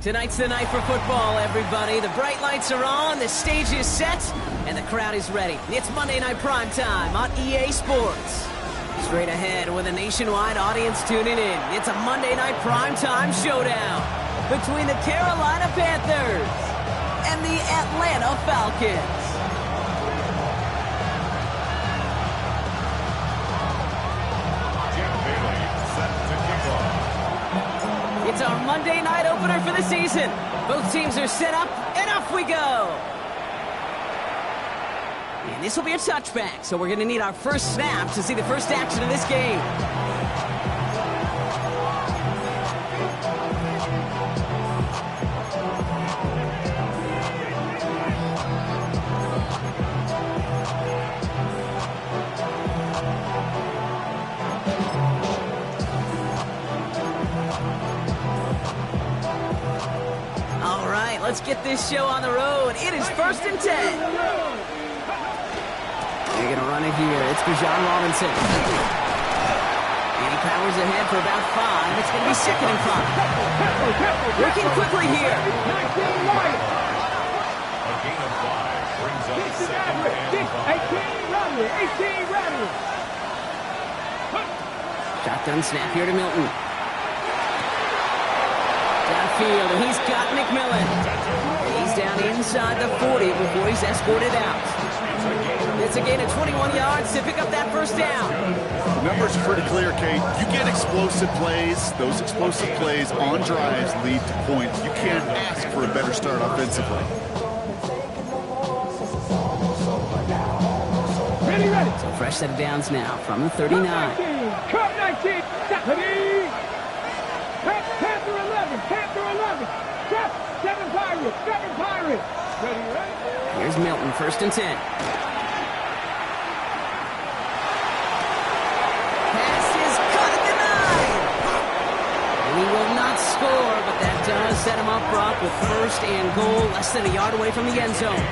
Tonight's the night for football, everybody. The bright lights are on, the stage is set, and the crowd is ready. It's Monday Night Prime Time on EA Sports. Straight ahead with a nationwide audience tuning in. It's a Monday Night Prime Time showdown between the Carolina Panthers and the Atlanta Falcons. It's our Monday night opener for the season. Both teams are set up, and off we go. And this will be a touchback, so we're going to need our first snap to see the first action of this game. Let's get this show on the road. It is 1st and 10. They're going to run it here. It's Bbwb Robinson. And he powers ahead for about 5. It's going to be 2nd and 5. Working quickly here. A gain of 5 brings up 2nd and 5. Shotgun snap here to Milton. Downfield, and he's got McMillan. He's down inside the 40 before he's escorted out. It's a gain of 21 yards to pick up that first down. The numbers are pretty clear, Kate. You get explosive plays. Those explosive plays on drives lead to points. You can't ask for a better start offensively. Ready. So fresh set of downs now from the 39. Cut 19, Panther 11, Panther 11. 7 Pirates, 7 Pirates. Ready. Here's Milton, 1st and 10. Pass is caught at the 9. And he will not score, but that does set him up, Brock, with 1st and goal, less than a yard away from the end zone.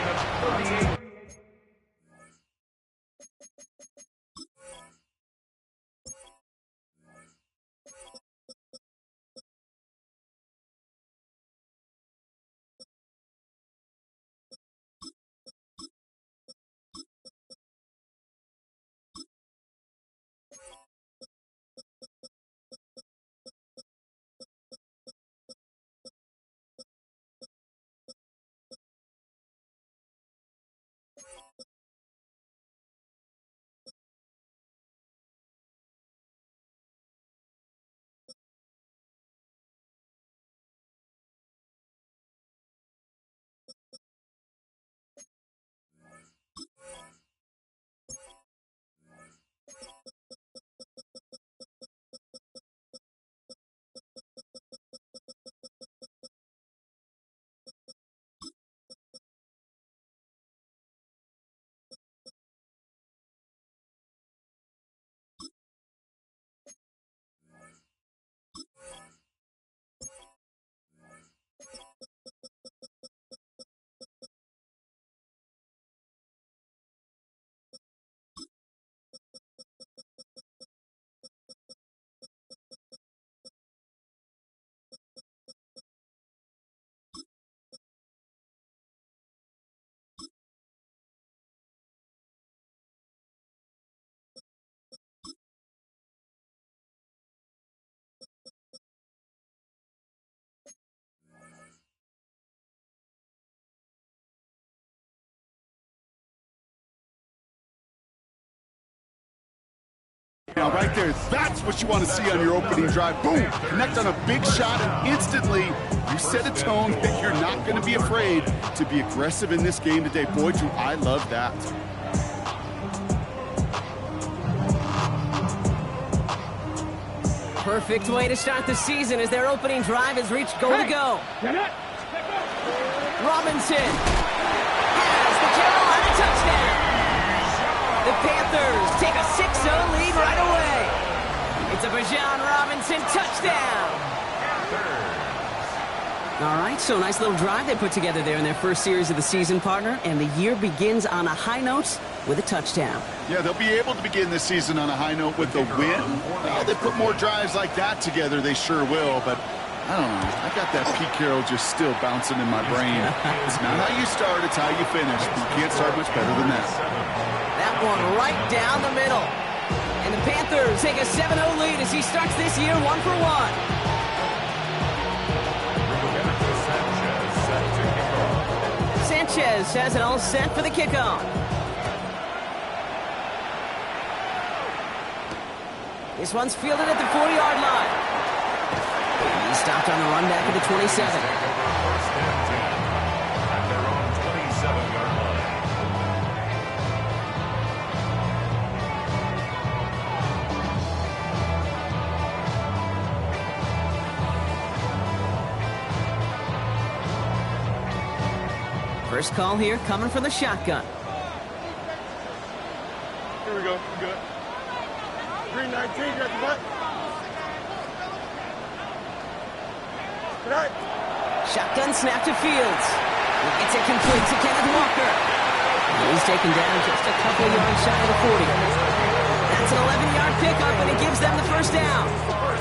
Now, right there, that's what you want to see on your opening drive. Boom! Connect on a big shot, and instantly you set a tone that you're not going to be afraid to be aggressive in this game today. Boy, do I love that. Perfect way to start the season as their opening drive has reached goal to go. Robinson has the Carolina touchdown. The Panthers take a 6-0 lead right away. It's a Bbwb Robinson touchdown. All right, so nice little drive they put together there in their first series of the season, partner, and the year begins on a high note with a touchdown. Yeah, they'll be able to begin this season on a high note with a win. Well, they put more drives like that together, they sure will, but I don't know. I got that Pete Carroll just still bouncing in my brain. It's not how you start, it's how you finish. But you can't start much better than that. That one right down the middle. And the Panthers take a 7-0 lead as he starts this year 1-for-1. Sanchez has it all set for the kickoff. This one's fielded at the 40-yard line. He's stopped on the run back at the 27. First and 10 at their own 27-yard line. First call here coming from the shotgun. Here we go. Good. 319, got the butt. Tonight. Shotgun snap to Fields. He gets it complete to Kenneth Walker. He's taken down just a couple yards shy of the 40. That's an 11-yard pickup, and it gives them the first down.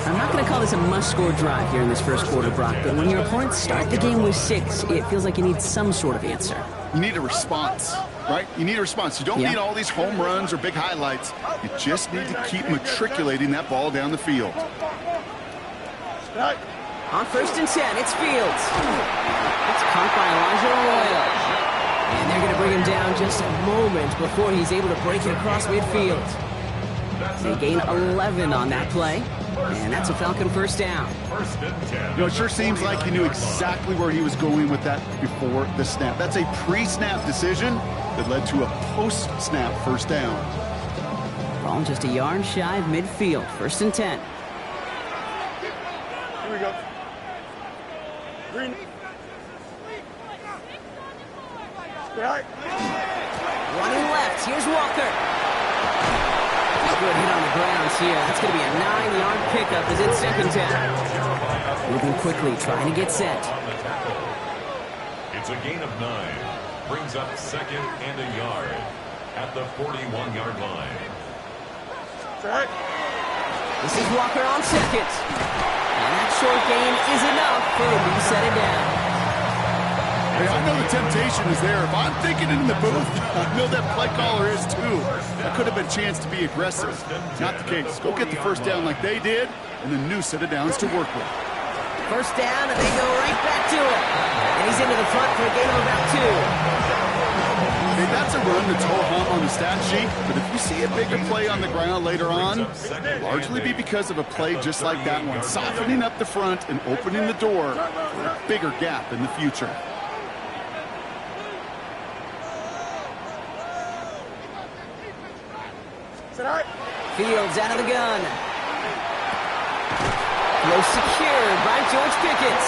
I'm not going to call this a must-score drive here in this first quarter, Brock, but when your opponents start the game with 6, it feels like you need some sort of answer. You need a response, right? You need a response. You don't need all these home runs or big highlights. You just need to keep matriculating that ball down the field. On first and 10, it's Fields. It's caught by Elijah Arroyo. And they're going to bring him down just a moment before he's able to break it across midfield. They gain 11 on that play. And that's a Falcon first down. First and 10. You know, it sure seems like he knew exactly where he was going with that before the snap. That's a pre-snap decision that led to a post-snap first down. Ball just a yard shy of midfield. First and 10. Here we go. Green. Running left. Here's Walker. Good hit on the ground here. That's going to be a 9-yard pickup as it's second down. Moving quickly, trying to get set. It's a gain of 9. Brings up second and a yard at the 41-yard line. This is Walker on second. And that short gain is enough for a reset it down. Hey, I know the temptation is there. If I'm thinking it in the booth, I know that play caller is too. That could have been a chance to be aggressive. Not the case. Go get the first down like they did, and the new set of downs to work with. First down, and they go right back to it. And he's into the front for a gain of about 2. Hey, that's a run that's ho-hum on the stat sheet, but if you see a bigger play on the ground later on, it'll largely be because of a play just like that one, softening up the front and opening the door for a bigger gap in the future. Fields out of the gun. Throw secured by George Pickett.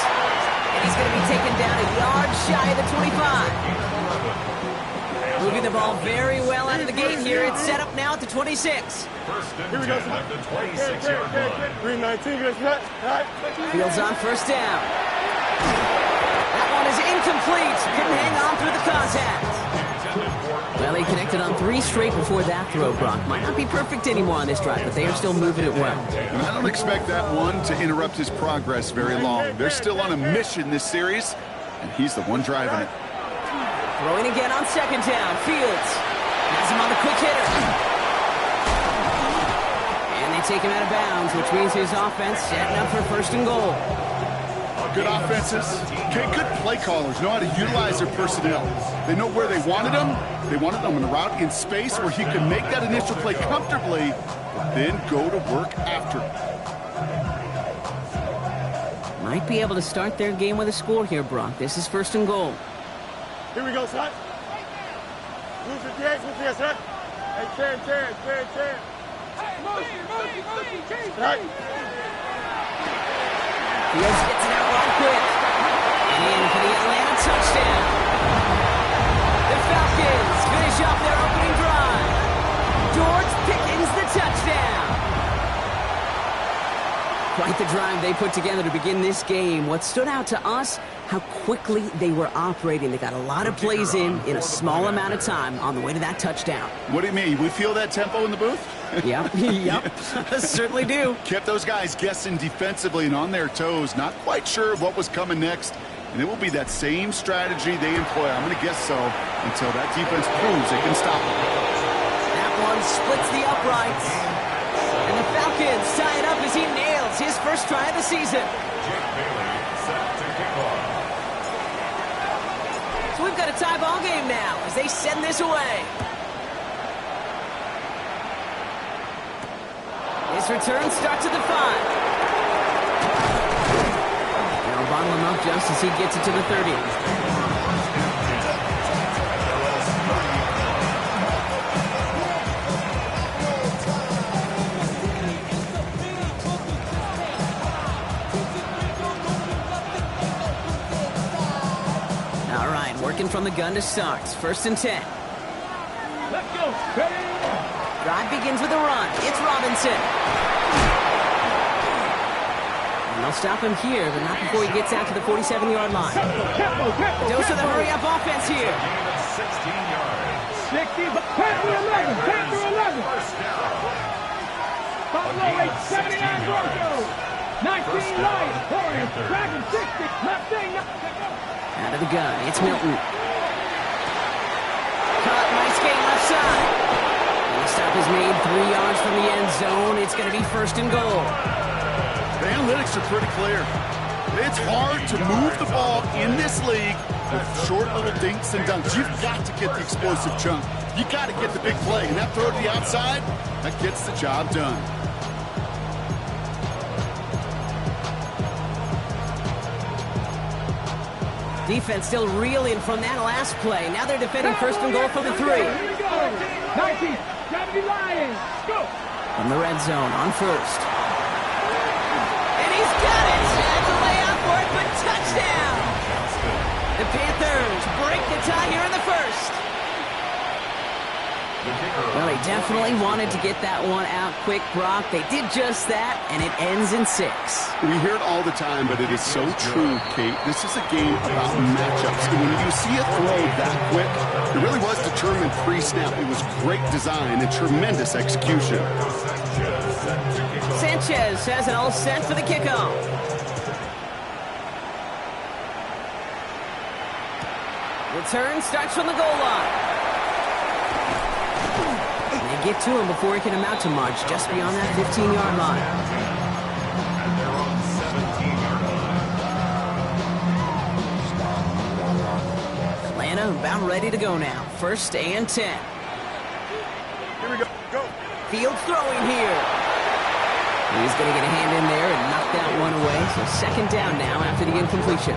And he's going to be taken down a yard shy of the 25. Moving the ball very well out of the game here. It's set up now at the 26. First and 10 at the 26-yard line. 319, Fields on first down. That one is incomplete. Couldn't hang on through the contact. Well, he connected on 3 straight before that throw, Brock. Might not be perfect anymore on this drive, but they are still moving it well. And I don't expect that one to interrupt his progress very long. They're still on a mission this series, and he's the one driving it. Throwing again on second down. Fields has him on the quick hitter. And they take him out of bounds, which means his offense setting up for first and goal. Good offenses. Okay, good play callers know how to utilize their personnel. They know where they wanted them. They wanted them in a route in space where he could make that initial play comfortably, but then go to work after it. Might be able to start their game with a score here, Brock. This is first and goal. Here we go, son. Move the DX with you, son. Hey, turn. Right. Fields gets it out right quick. And in for the Atlanta touchdown. The Falcons finish off their opening drive. George Pickens the touchdown. Quite the drive they put together to begin this game. What stood out to us, how quickly they were operating. They got a lot of plays in a small amount of time on the way to that touchdown. What do you mean? We feel that tempo in the booth? Yep, yep, certainly do. Kept those guys guessing defensively and on their toes, not quite sure of what was coming next. And it will be that same strategy they employ, I'm going to guess so, until that defense proves it can stop them. That one splits the uprights. And the Falcons tie it up as he nails his first try of the season. Jake Bailey set to kick off. So we've got a tie ball game now as they send this away. This return starts at the 5. They'll bottle him up just as he gets it to the 30. All right, working from the gun to start. 1st and 10. Let's go. Ready? Drive begins with a run. It's Robinson. And they'll stop him here, but not before he gets out to the 47-yard line. Dose of the hurry-up offense here. Gain of 16 yards. 60, Panther 11, Panther 11. First down. Buffalo 879 Broncos. 19 Lions, Warriors, Dragon 60, left thing, Out of the gun, it's Milton. Caught, nice game left side. And the stop is made 3 yards from the end zone. It's going to be 1st and goal. The analytics are pretty clear. It's hard to move the ball in this league with short little dinks and dunks. You've got to get the explosive chunk. You got to get the big play. And that throw to the outside, that gets the job done. Defense still reeling from that last play. Now they're defending 1st and goal for the 3. Here we go. 19, Gravity Lions, go. From the red zone on 1st. And he's got it! That's a layout for it, but touchdown! The Panthers break the tie here in the 1st. Well, they definitely wanted to get that one out quick, Brock. They did just that, and it ends in 6. We hear it all the time, but it is so true, Kate. This is a game about matchups. And when you see a throw that quick, it really was determined pre-snap. It was great design and tremendous execution. Sanchez has it all set for the kickoff. Return starts from the goal line. They get to him before he can amount to much, just beyond that 15-yard line. And they're on 17-yard line. Atlanta about ready to go now. 1st and 10. Here we go. Go. Fields throwing here. He's going to get a hand in there and knock that one away. So 2nd down now after the incompletion.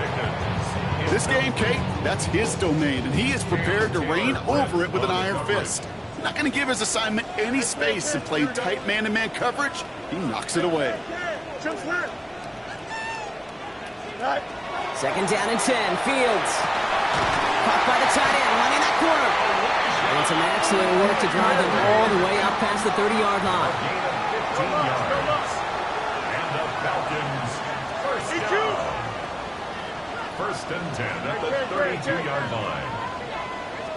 This game, Kate, that's his domain, and he is prepared to reign over it with an iron fist. Not going to give his assignment any space and play tight man-to-man coverage. He knocks it away. Jump slide. Right. 2nd down and 10. Fields. Caught by the tight end, running that corner. And some excellent work to drive them all the way up past the 30-yard line. Gain of 15 yards. And the Falcons first down. 1st and 10 at the 32-yard line.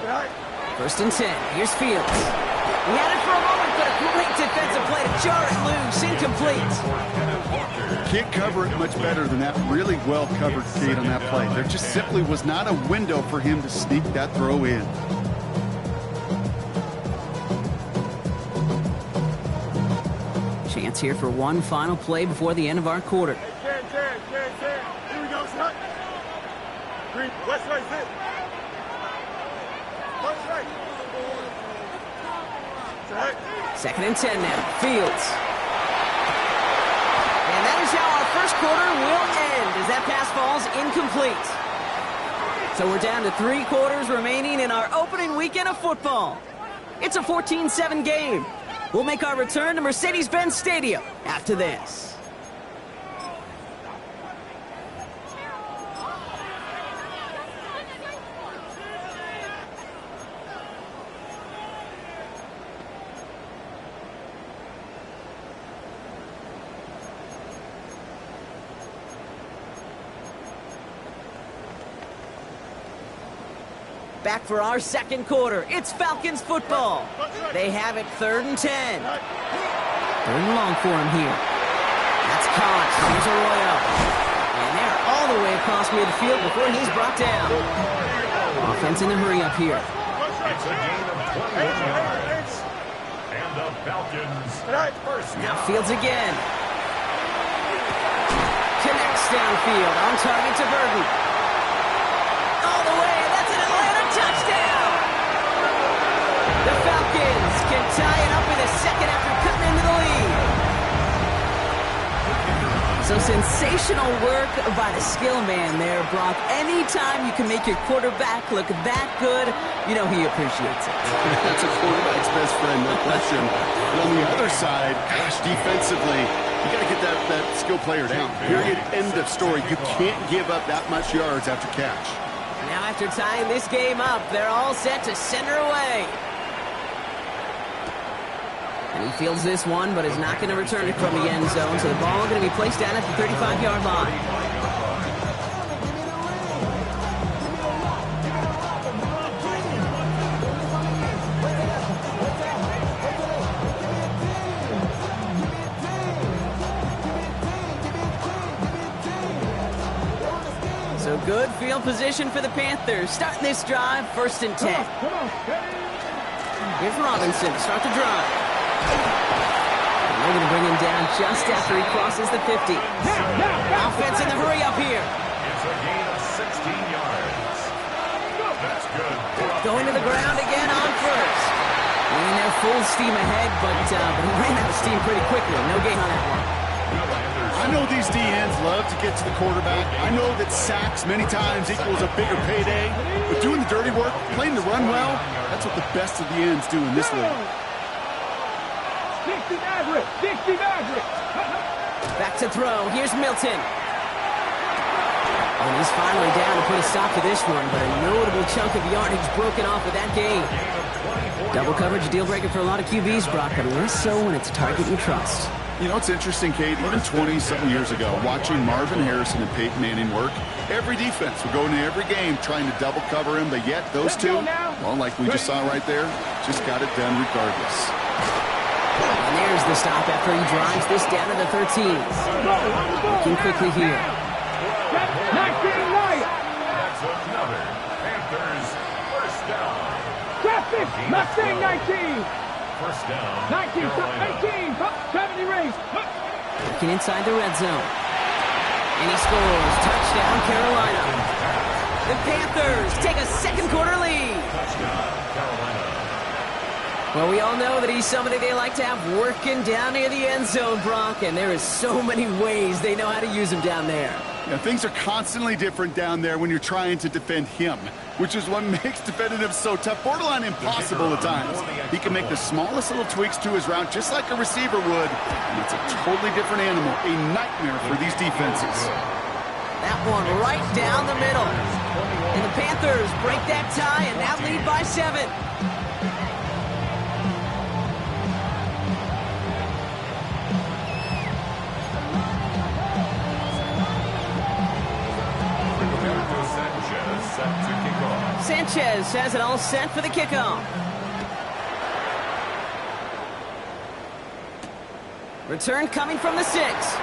Right. 1st and 10. Here's Fields. He had it for a moment, but a great defensive play to jar it loose. Incomplete. Can't cover it much better than that really well-covered Kate on that play. There just simply was not a window for him to sneak that throw in. Chance here for one final play before the end of our quarter. Here we go, shot. Green, west right, sit. West right. Set. 2nd and 10 now. Fields. And that is how our first quarter will end as that pass falls incomplete. So we're down to 3 quarters remaining in our opening weekend of football. It's a 14-7 game. We'll make our return to Mercedes-Benz Stadium after this. Back for our second quarter. It's Falcons football. They have it 3rd and 10. 3rd and long for him here. That's caught. Here's Arroyo. And they're all the way across midfield before he's brought down. Offense in a hurry up here. It's a gain of 21 yards. And the Falcons first Now down. Fields again. Connects downfield. On target to Burton. All the way. That's an Atlanta touchdown. The Falcons can tie it up in a second after cutting into the lead. So sensational work by the skill man there, Brock. Anytime you can make your quarterback look that good, you know he appreciates it. That's a quarterback's best friend, no question. But on the other side, gosh, defensively, you got to get that skill player down. Period. End of story. You can't give up that much yards after catch. Now after tying this game up, they're all set to send her away. And he fields this one, but is not going to return it from the end zone, so the ball going to be placed down at the 35-yard line. So good field position for the Panthers. Starting this drive, 1st and 10. Here's Robinson to start the drive. And they're going to bring him down just after he crosses the 50. Offense in the hurry up here. It's a gain of 16 yards. That's good. Going to the ground again on 1st. And they're full steam ahead, but he ran out of steam pretty quickly. No gain on that one. I know these DNs love to get to the quarterback. I know that sacks many times equals a bigger payday. But doing the dirty work, playing the run well, that's what the best of the ends do in this league. 60 Maverick! 60 Maverick! Back to throw. Here's Milton. And he's finally down to put a stop to this one, but a notable chunk of yardage broken off with that gain. Double coverage, deal breaker for a lot of QBs, Brock, but less so when it's a target you trust. You know, it's interesting, Kate, even 20-something years ago, watching Marvin Harrison and Peyton Manning work, every defense would go into every game trying to double cover him, but yet those two, well, like we just saw right there, just got it done regardless. And there's the stop after he drives this down to the 13. Looking quickly here. 19 Lions! That's another Panthers first down. Traffic! Mustang 19! First down. 19, 18, 70 race. Looking inside the red zone. And he scores. Touchdown, Carolina. The Panthers take a second quarter lead. Touchdown, Carolina. Well, we all know that he's somebody they like to have working down near the end zone, Brock, and there is so many ways they know how to use him down there. Yeah, things are constantly different down there when you're trying to defend him, which is what makes defending him so tough, borderline impossible at times. He can make the smallest little tweaks to his route just like a receiver would, and it's a totally different animal, a nightmare for these defenses. That one right down the middle. And the Panthers break that tie and now lead by 7. Sanchez has it all set for the kickoff. Return coming from the 6.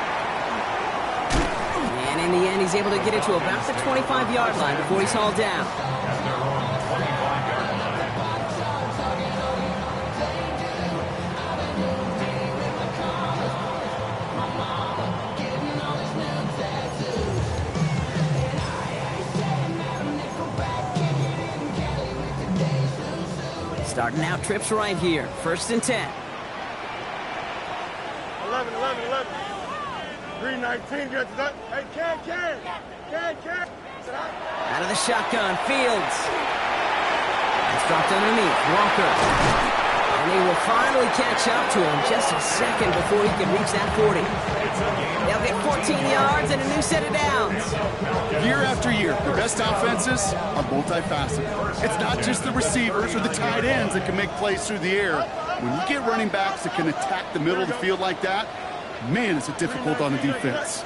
And in the end, he's able to get it to about the 25-yard line before he's hauled down. Starting out trips right here. 1st and 10. 11, 319, get to that. Hey, can. Out of the shotgun, Fields. It's dropped underneath, Walker. And they will finally catch up to him just a second before he can reach that 40. They'll get 14 yards and a new set of downs. Year after year, the best offenses are multifaceted. It's not just the receivers or the tight ends that can make plays through the air. When you get running backs that can attack the middle of the field like that, man, is it difficult on the defense.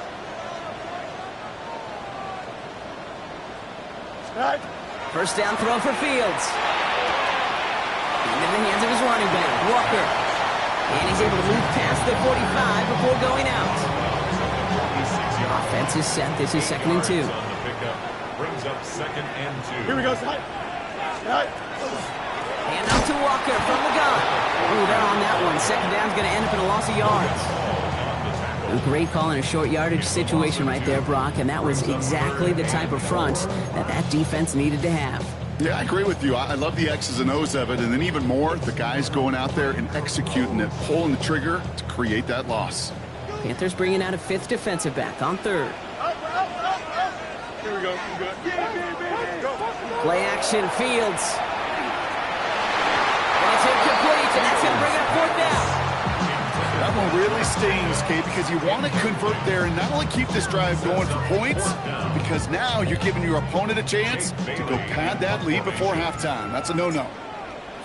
First down throw for Fields. Into the hands of his running back, Walker. And he's able to move past the 45 before going out. Offense is set. This is 2nd and 2. Brings up 2nd and 2. Here we go, son. Hand up to Walker from the gun. Ooh, they're on that one. 2nd down's going to end up in a loss of yards. A great call in a short yardage situation right there, Brock, and that was exactly the type of front that defense needed to have. Yeah, I agree with you. I love the X's and O's of it, and then even more, the guys going out there and executing it, pulling the trigger to create that loss. Panthers bringing out a 5th defensive back on 3rd. Here we go. Good. Play action, Fields. And it's incomplete, and that's going to bring up 4th down. That one really stings, Kate, because you want to convert there and not only keep this drive going for points, because now you're giving your opponent a chance to go pad that lead before halftime. That's a no-no.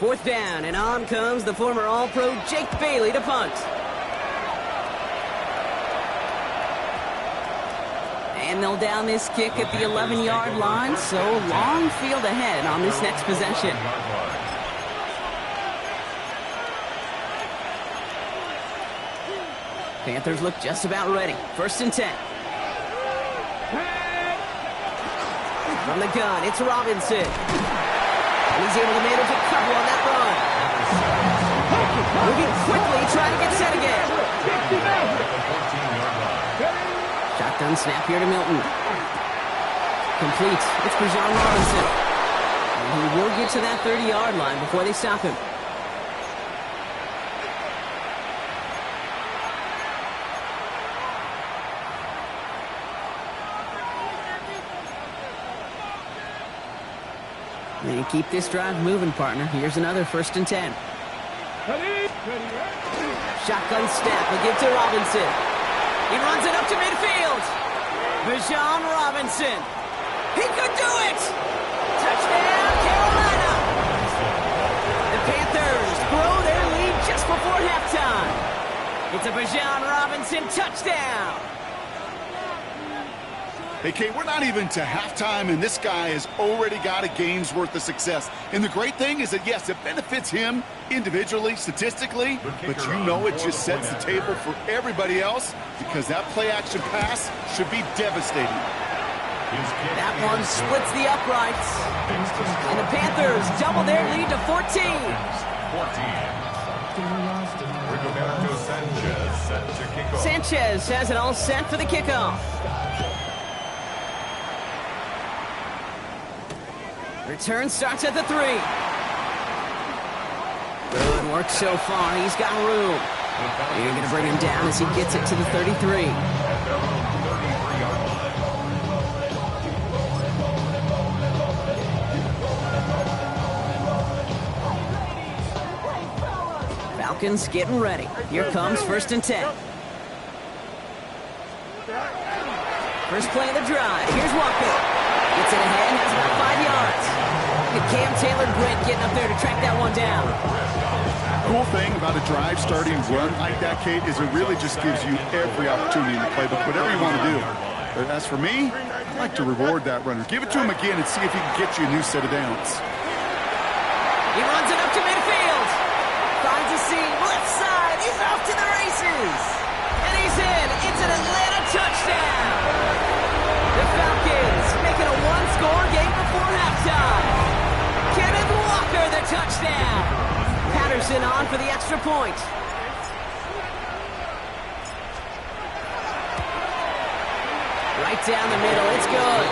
4th down, and on comes the former All-Pro Jake Bailey to punt. And they'll down this kick at the 11-yard line, so long field ahead on this next possession. Panthers look just about ready. 1st and 10. From the gun, it's Robinson. And he's able to manage a couple on that run. Moving quickly, trying to get set again. Shotgun snap here to Milton. Complete. It's Bijan Robinson. And he will get to that 30-yard line before they stop him. And keep this drive moving, partner. Here's another 1st and 10. Shotgun snap. We'll give to Robinson. He runs it up to midfield. Bijan Robinson. He could do it. Touchdown, Carolina. The Panthers grow their lead just before halftime. It's a Bijan Robinson touchdown. Hey, Kate, we're not even to halftime, and this guy has already got a game's worth of success. And the great thing is that, yes, it benefits him individually, statistically, but you know it just sets the table for everybody else because that play-action pass should be devastating. That one splits the uprights. And the Panthers double their lead to 14. Sanchez has it all set for the kickoff. Return starts at the 3. Good work so far. He's got room. You're going to bring him down as he gets it to the 33. Falcons getting ready. Here comes 1st and 10. First play of the drive. Here's Walker. Gets it ahead, has about 5 yards. And Cam Taylor-Britt getting up there to track that one down. Cool thing about a drive starting run like that, Kate, is it really just gives you every opportunity in the playbook, whatever you want to do. But as for me, I'd like to reward that runner. Give it to him again and see if he can get you a new set of downs. He runs it up to midfield. Finds a seam, left side. He's off to the races. And he's in. It's an Atlanta touchdown. The Falcons making a one-score game before halftime. Kenneth Walker, the touchdown. Patterson on for the extra point. Right down the middle, it's good.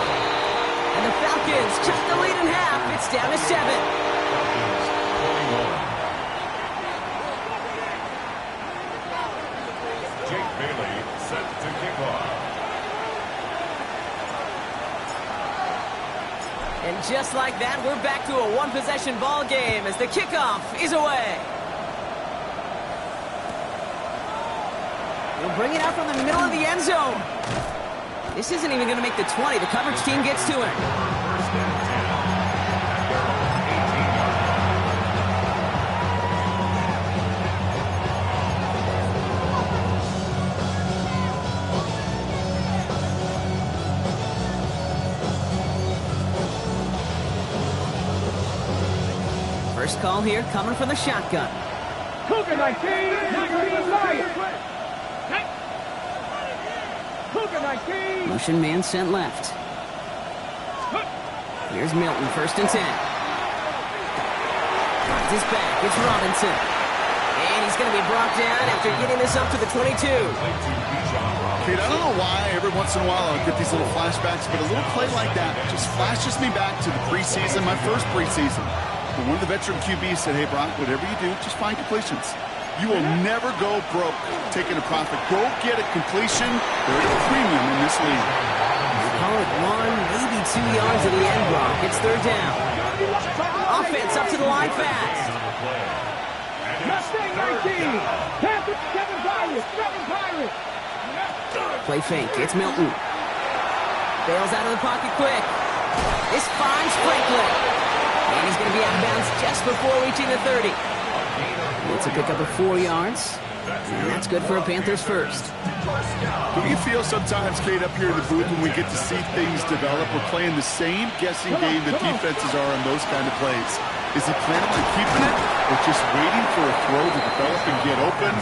And the Falcons cut the lead in half. It's down to 7. Jake Bailey set to kick off. And just like that, we're back to a one-possession ball game as the kickoff is away. We'll bring it out from the middle of the end zone. This isn't even going to make the 20. The coverage team gets to it. First and 10. First call here coming from the shotgun. Cougar 19, 19 Lions. Cougar 19. Motion man sent left. Here's Milton, 1st and 10. Finds his back, it's Robinson. And he's going to be brought down after getting this up to the 22. Kate, I don't know why every once in a while I'll get these little flashbacks, but a little play like that just flashes me back to the preseason, my first preseason. When one of the veteran QBs said, hey, Brock, whatever you do, just find completions. You will never go broke taking a profit. Go get a completion. There's a premium in this league. Call it 1, maybe 2 yards at the end, Brock. It's 3rd down. Offense up to the line fast. Mustang 19. Panther, 7 Pirates, 7 Pirates. Play fake. It's Milton. Bails out of the pocket quick. This finds Franklin. And he's going to be out of bounds just before reaching the 30. It's a pickup of 4 yards. And that's good for a Panthers first. Do you feel sometimes, Kate, up here in the booth when we get to see things develop, we're playing the same guessing game the defenses are on those kind of plays? Is he planning on keeping it or just waiting for a throw to develop and get open?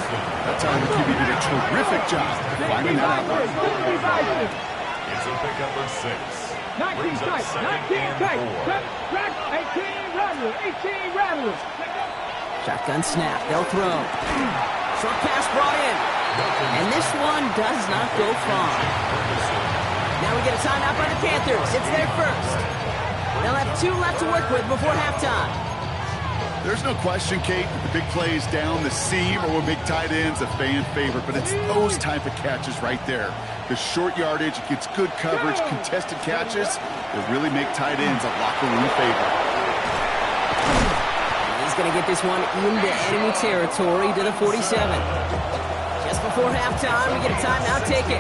That time the QB did a terrific job finding that out. It's a pickup of 6. 19 tight, 19 tight. 18 rattlers, 18 rattlers. Shotgun snap. They'll throw. Short pass brought in. And this one does not go far. Now we get a timeout by the Panthers. It's their first. They'll have 2 left to work with before halftime. There's no question, Kate, that the big plays down the seam or big tight ends a fan favorite, but it's those type of catches right there. The short yardage, it gets good coverage, contested catches that really make tight ends a locker room favorite. He's going to get this one into enemy territory to the 47. Just before halftime, we get a timeout taken.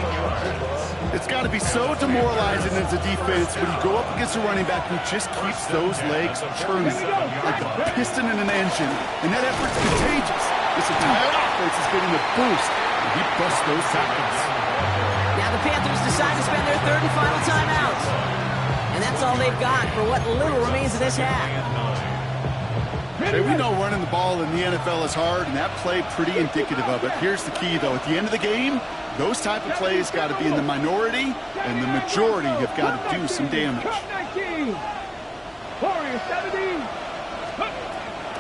It's got to be so demoralizing as a defense when you go up against a running back who just keeps those legs churning like a piston in an engine. And that effort's contagious. This entire offense is getting a boost, and he busts those tackles. Now the Panthers decide to spend their 3rd and final timeout. And that's all they've got for what little remains of this half. Hey, we know running the ball in the NFL is hard, and that play pretty indicative of it. Here's the key, though. At the end of the game, those type of plays got to be in the minority, and the majority have got to do some damage.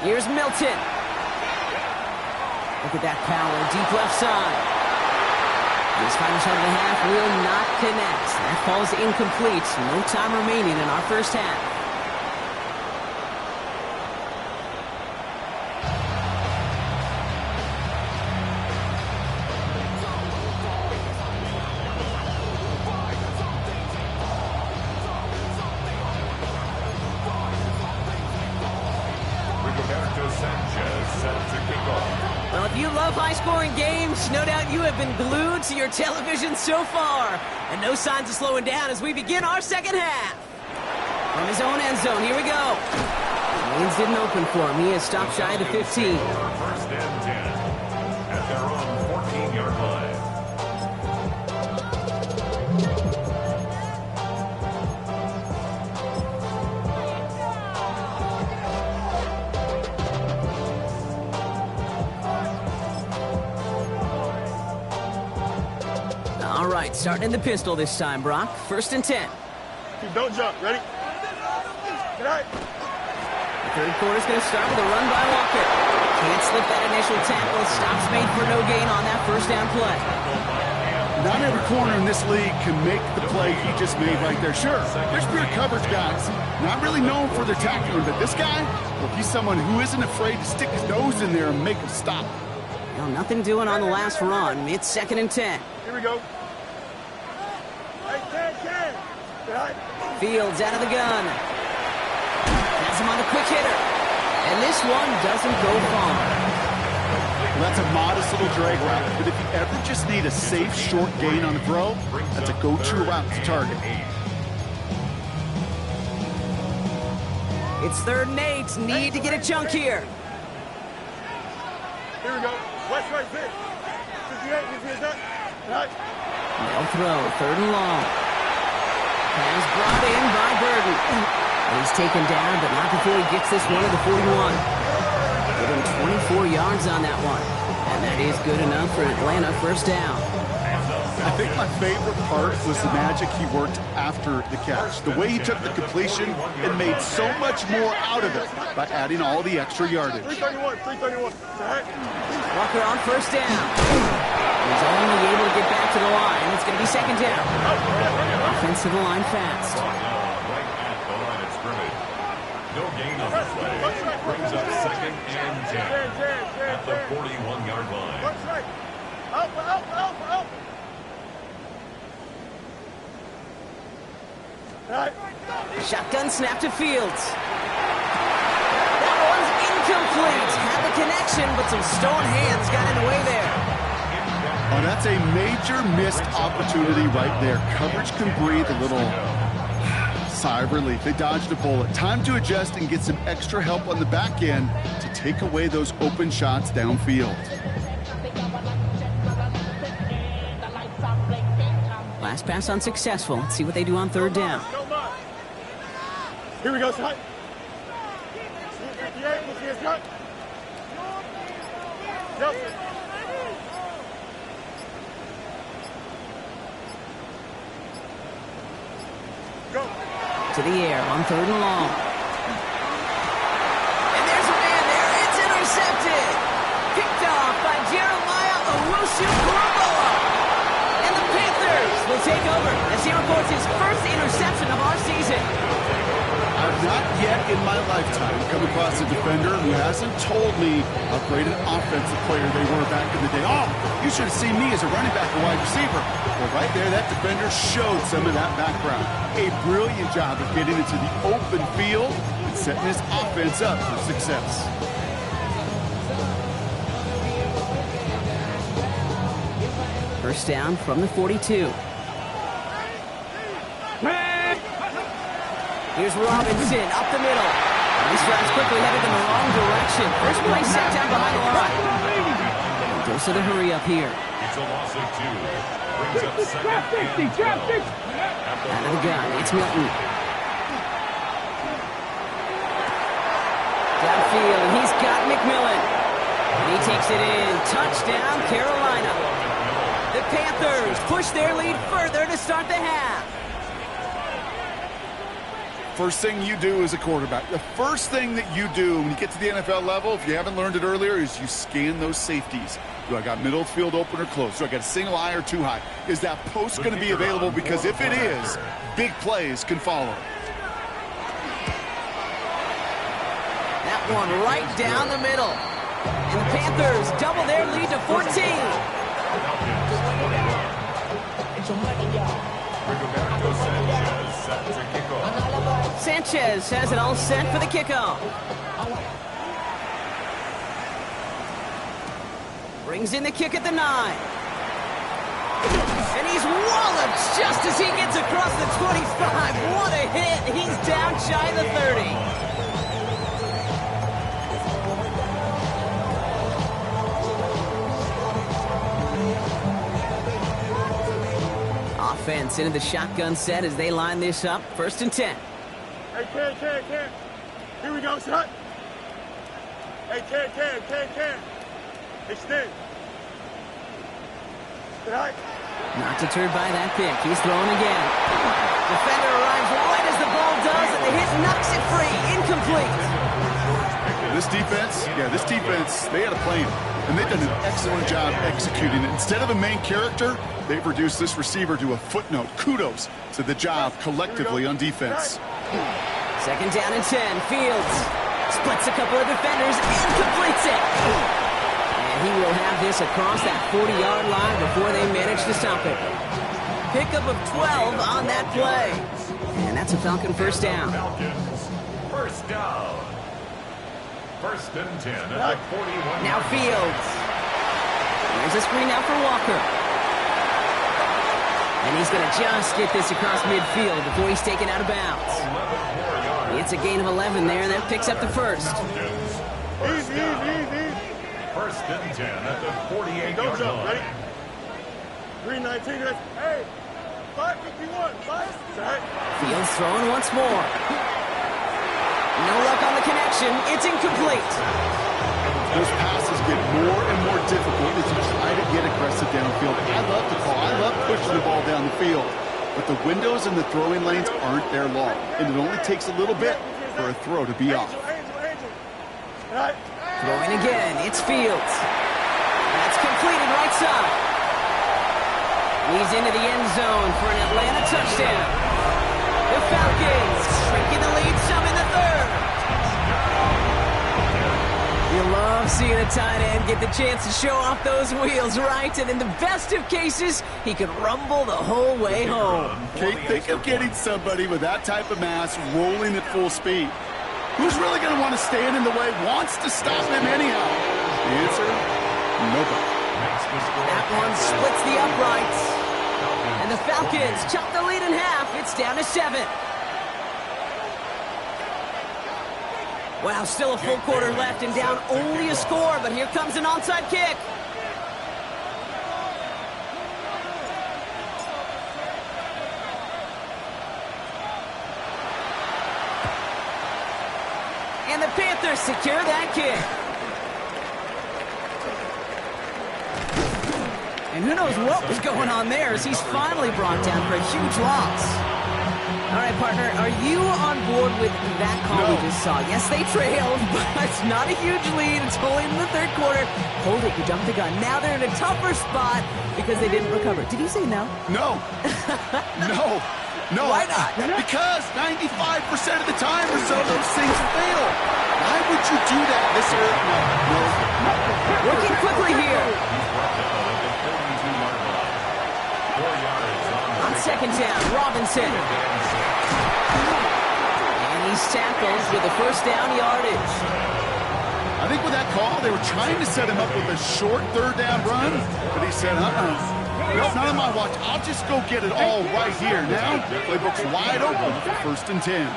Here's Milton. Look at that power, deep left side. This final shot of the half will not connect. That falls incomplete. No time remaining in our first half. Well, if you love high-scoring games, no doubt you have been glued to your television so far. And no signs of slowing down as we begin our second half. From his own end zone, here we go. Lanes didn't open for him. He has stopped shy of the 15. 1st and 10 at their own 14-yard line. All right, starting in the pistol this time, Brock. 1st and 10. Don't jump. Ready? Get out. The 3rd quarter's going to start with a run by Walker. Can't slip that initial tackle. Stops made for no gain on that 1st down play. Not every corner in this league can make the play he just made right there. Sure, there's pure coverage guys, not really known for their tackling, but this guy, well, he's someone who isn't afraid to stick his nose in there and make a stop. Well, nothing doing on the last run. It's 2nd and 10. Here we go. Hey, Ken. Get out. Fields out of the gun. Has him on the quick hitter. And this one doesn't go far. Well, that's a modest little drag route, but if you ever just need a safe, short gain on the throw, that's a go-to route to target. It's 3rd and 8. Need to get a chunk here. Here we go. West right pitch. 58, you see that? Right. They'll throw. 3rd and long. Pass brought in by Burden. He's taken down, but not before he gets this one to the 41. Give him 24 yards on that one. And that is good enough for Atlanta first down. I think my favorite part was the magic he worked after the catch. The way he took the completion and made so much more out of it by adding all the extra yardage. 331. Walker on first down. He's only able to get back to the line. It's going to be second down. Offensive line fast. Right at the line of scrimmage. No gain on the play. Brings up second and 10 at the 41-yard line. Out. Shotgun snap to Fields. That one's incomplete. Had the connection, but some stone hands got in the way there. Oh, that's a major missed opportunity right there. Coverage can breathe a little sigh of relief. They dodged a bullet. Time to adjust and get some extra help on the back end to take away those open shots downfield. Last pass unsuccessful. Let's see what they do on third down. Here we go, son. 58, let's see his cut. Go. To the air on third and long. And there's a man there. It's intercepted. Picked off by Jeremiah Owusu-Koramoah. And the Panthers will take over as he records his first interception of our season. I've not yet in my lifetime come across a defender who hasn't told me how great an offensive player they were back in the day. Oh, you should have seen me as a running back or wide receiver. Well, right there, that defender showed some of that background. A brilliant job of getting into the open field and setting his offense up for success. First down from the 42. Here's Robinson up the middle. These drives quickly headed in the wrong direction. First play set down behind the line. Goes to the hurry up here. It's a loss of 2. Brings up second and 12. Out of the gun, it's Milton. Downfield, he's got McMillan. And he takes it in. Touchdown, Carolina. The Panthers push their lead further to start the half. First thing you do as a quarterback, the first thing that you do when you get to the NFL level, if you haven't learned it earlier, is you scan those safeties. Do I got middle of the field open or close? Do I got a single high or two high? Is that post going to be available? Because if it is, big plays can follow. That one right down the middle. And the Panthers double their lead to 14. Rigoberto Sanchez set to kick off. Sanchez has it all set for the kickoff. Brings in the kick at the 9. And he's walloped just as he gets across the 25. What a hit. He's down shy of the 30. Offense into the shotgun set as they line this up. First and 10. Hey, Ken. Here we go, son. Hey, Ken. Extend. Right. Not deterred by that pick. He's throwing again. Defender arrives right as the ball does, and the hit knocks it free. Incomplete. This defense, they had a plan, and they've done an excellent job executing it. Instead of a main character, they've reduced this receiver to a footnote. Kudos to the job collectively on defense. Second down and 10. Fields splits a couple of defenders and completes it. And he will have this across that 40-yard line before they manage to stop it. Pickup of 12 on that play. And that's a Falcon first down. Falcons, first down. First and 10 at the 41. Now Fields. There's a screen out for Walker. And he's going to just get this across midfield before he's taken out of bounds. It's a gain of 11 there, and that picks up the first. Easy. First and 10 at the 48-yard line. Ready? 319. Hey, 551. Fields throwing once more. No luck on the connection. It's incomplete. Those passes get more and more difficult as you try to get aggressive downfield. I love the call. I love pushing the ball down the field. But the windows in the throwing lanes aren't there long, and it only takes a little bit for a throw to be off. Throwing again. It's Fields. That's completed right side. Leads into the end zone for an Atlanta touchdown. The Falcons shrinking the lead some in the third. You love seeing a tight end get the chance to show off those wheels, right? And in the best of cases, he could rumble the whole way home. Okay, think of getting somebody with that type of mass rolling at full speed. Who's really going to want to stand in the way, wants to stop him anyhow? The answer, nobody. That one splits the uprights. And the Falcons chop the lead in half. It's down to 7. Wow, still a full quarter left and down only a score, but here comes an onside kick. And the Panthers secure that kick. And who knows what was going on there as he's finally brought down for a huge loss. All right, partner, are you on board with that call we just saw? Yes, they trailed, but it's not a huge lead. It's only in the third quarter. Hold it, you jumped the gun. Now they're in a tougher spot because they didn't recover. Did you say no? No. No. Why not? Because 95% of the time or so, those things fail. Why would you do that this early? No. Working quickly here. On second down, Robinson. And he's tackled with the first down yardage. I think with that call, they were trying to set him up with a short third down run, but he said, no, none of my watch. I'll just go get it all right here. Now, playbook's wide open for 1st and 10.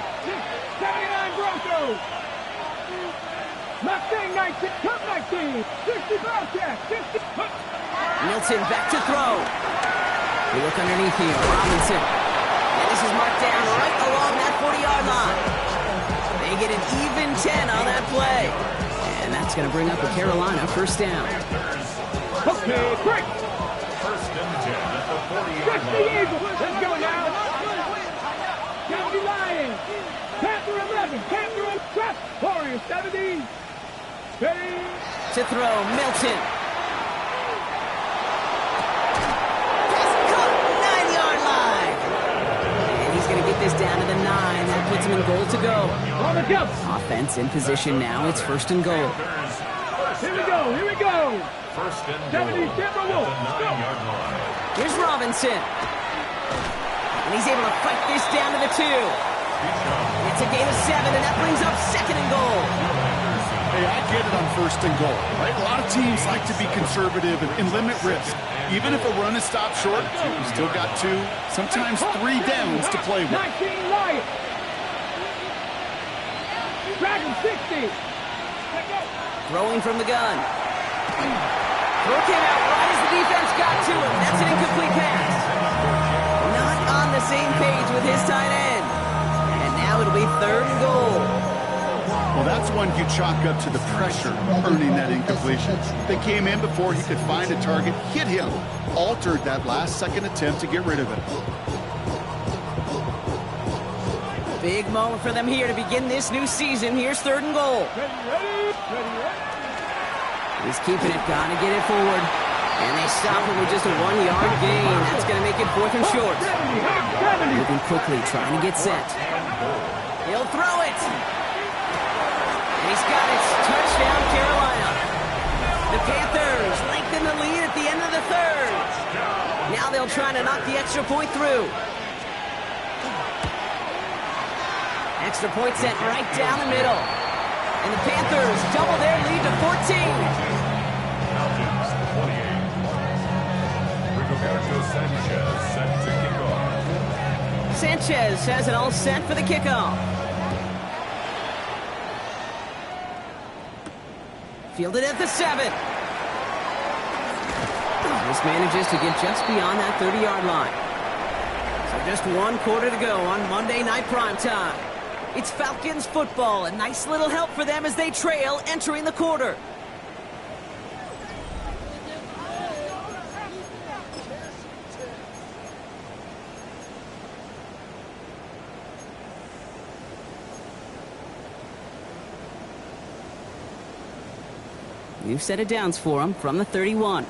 79 Broncos. Mustang 19, Cup 19, 60 Bobcat, 60. Milton back to throw. We look underneath here. Robinson. And this is marked down right along that 40-yard line. They get an even 10 on that play. And that's going to bring up a Carolina first down. Okay, quick. 1st and 10 at the 40-yard 60 line. Eagles. Let's go now. County Lions. Panther 11. Panther 11. Warriors 70. Ready. To throw, Milton. This down to the 9. That puts him in goal to go. On the jump. Offense in position now. It's 1st and goal. Here we go. 1st and goal at the 9-yard line. Here's Robinson. And he's able to fight this down to the 2. It's a gain of 7, and that brings up 2nd and goal. Hey, I get it on 1st and goal, right? A lot of teams like to be conservative and limit risk. Even if a run is stopped short, you still got 2, sometimes 3 downs to play with. 19 Lions. Dragon 60. Throwing from the gun. Throw came out right as the defense got to him. That's an incomplete pass. Not on the same page with his tight end. And now it'll be 3rd and goal. Well, that's one you chalk up to the pressure earning that incompletion. They came in before he could find a target, hit him, altered that last-second attempt to get rid of it. Big moment for them here to begin this new season. Here's 3rd and goal. Ready. He's keeping it, gotta get it forward. And they stop it with just a 1-yard gain. That's gonna make it 4th and short. Moving quickly, trying to get set. He'll throw it. And he's got it. Touchdown, Carolina. The Panthers lengthen the lead at the end of the 3rd. Now they'll try to knock the extra point through. Extra point sent right down the middle. And the Panthers double their lead to 14. Falcons 28. Rigoberto Sanchez set to kick off. Sanchez has it all set for the kickoff. Fielded at the 7. This manages to get just beyond that 30-yard line. So just 1 quarter to go on Monday Night Primetime. It's Falcons football. A nice little help for them as they trail entering the quarter. New set of downs for him from the 31.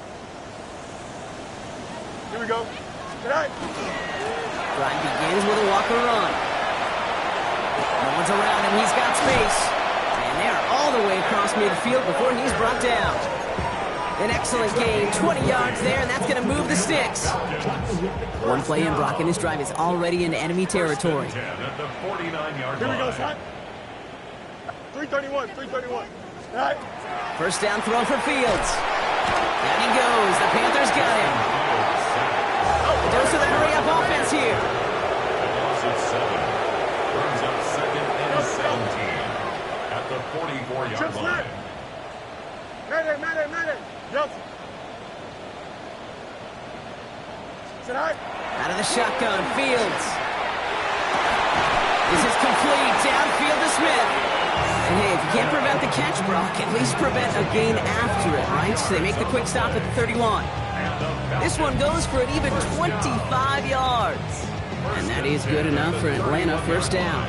Here we go. Tonight. Drive begins with a walker run. No one's around him. He's got space. And they're all the way across midfield before he's brought down. An excellent gain. 20 yards there, and that's going to move the sticks. One play in, Brock, and his drive is already in enemy territory. At the 49-yard Here we go, line. son. 331, 331. Tonight. First down throw for Fields. Down he goes. The Panthers got him. A dose of the hurry-up offense here. Loss of 7. Brings up second and 17 at the 44-yard line. Man. Johnson. Tonight. Out of the shotgun, Fields. This is complete. Downfield to Smith. And hey, if you can't prevent the catch, Brock, at least prevent a gain after it, right? So they make the quick stop at the 31. This one goes for an even 25 yards. And that is good enough for Atlanta first down.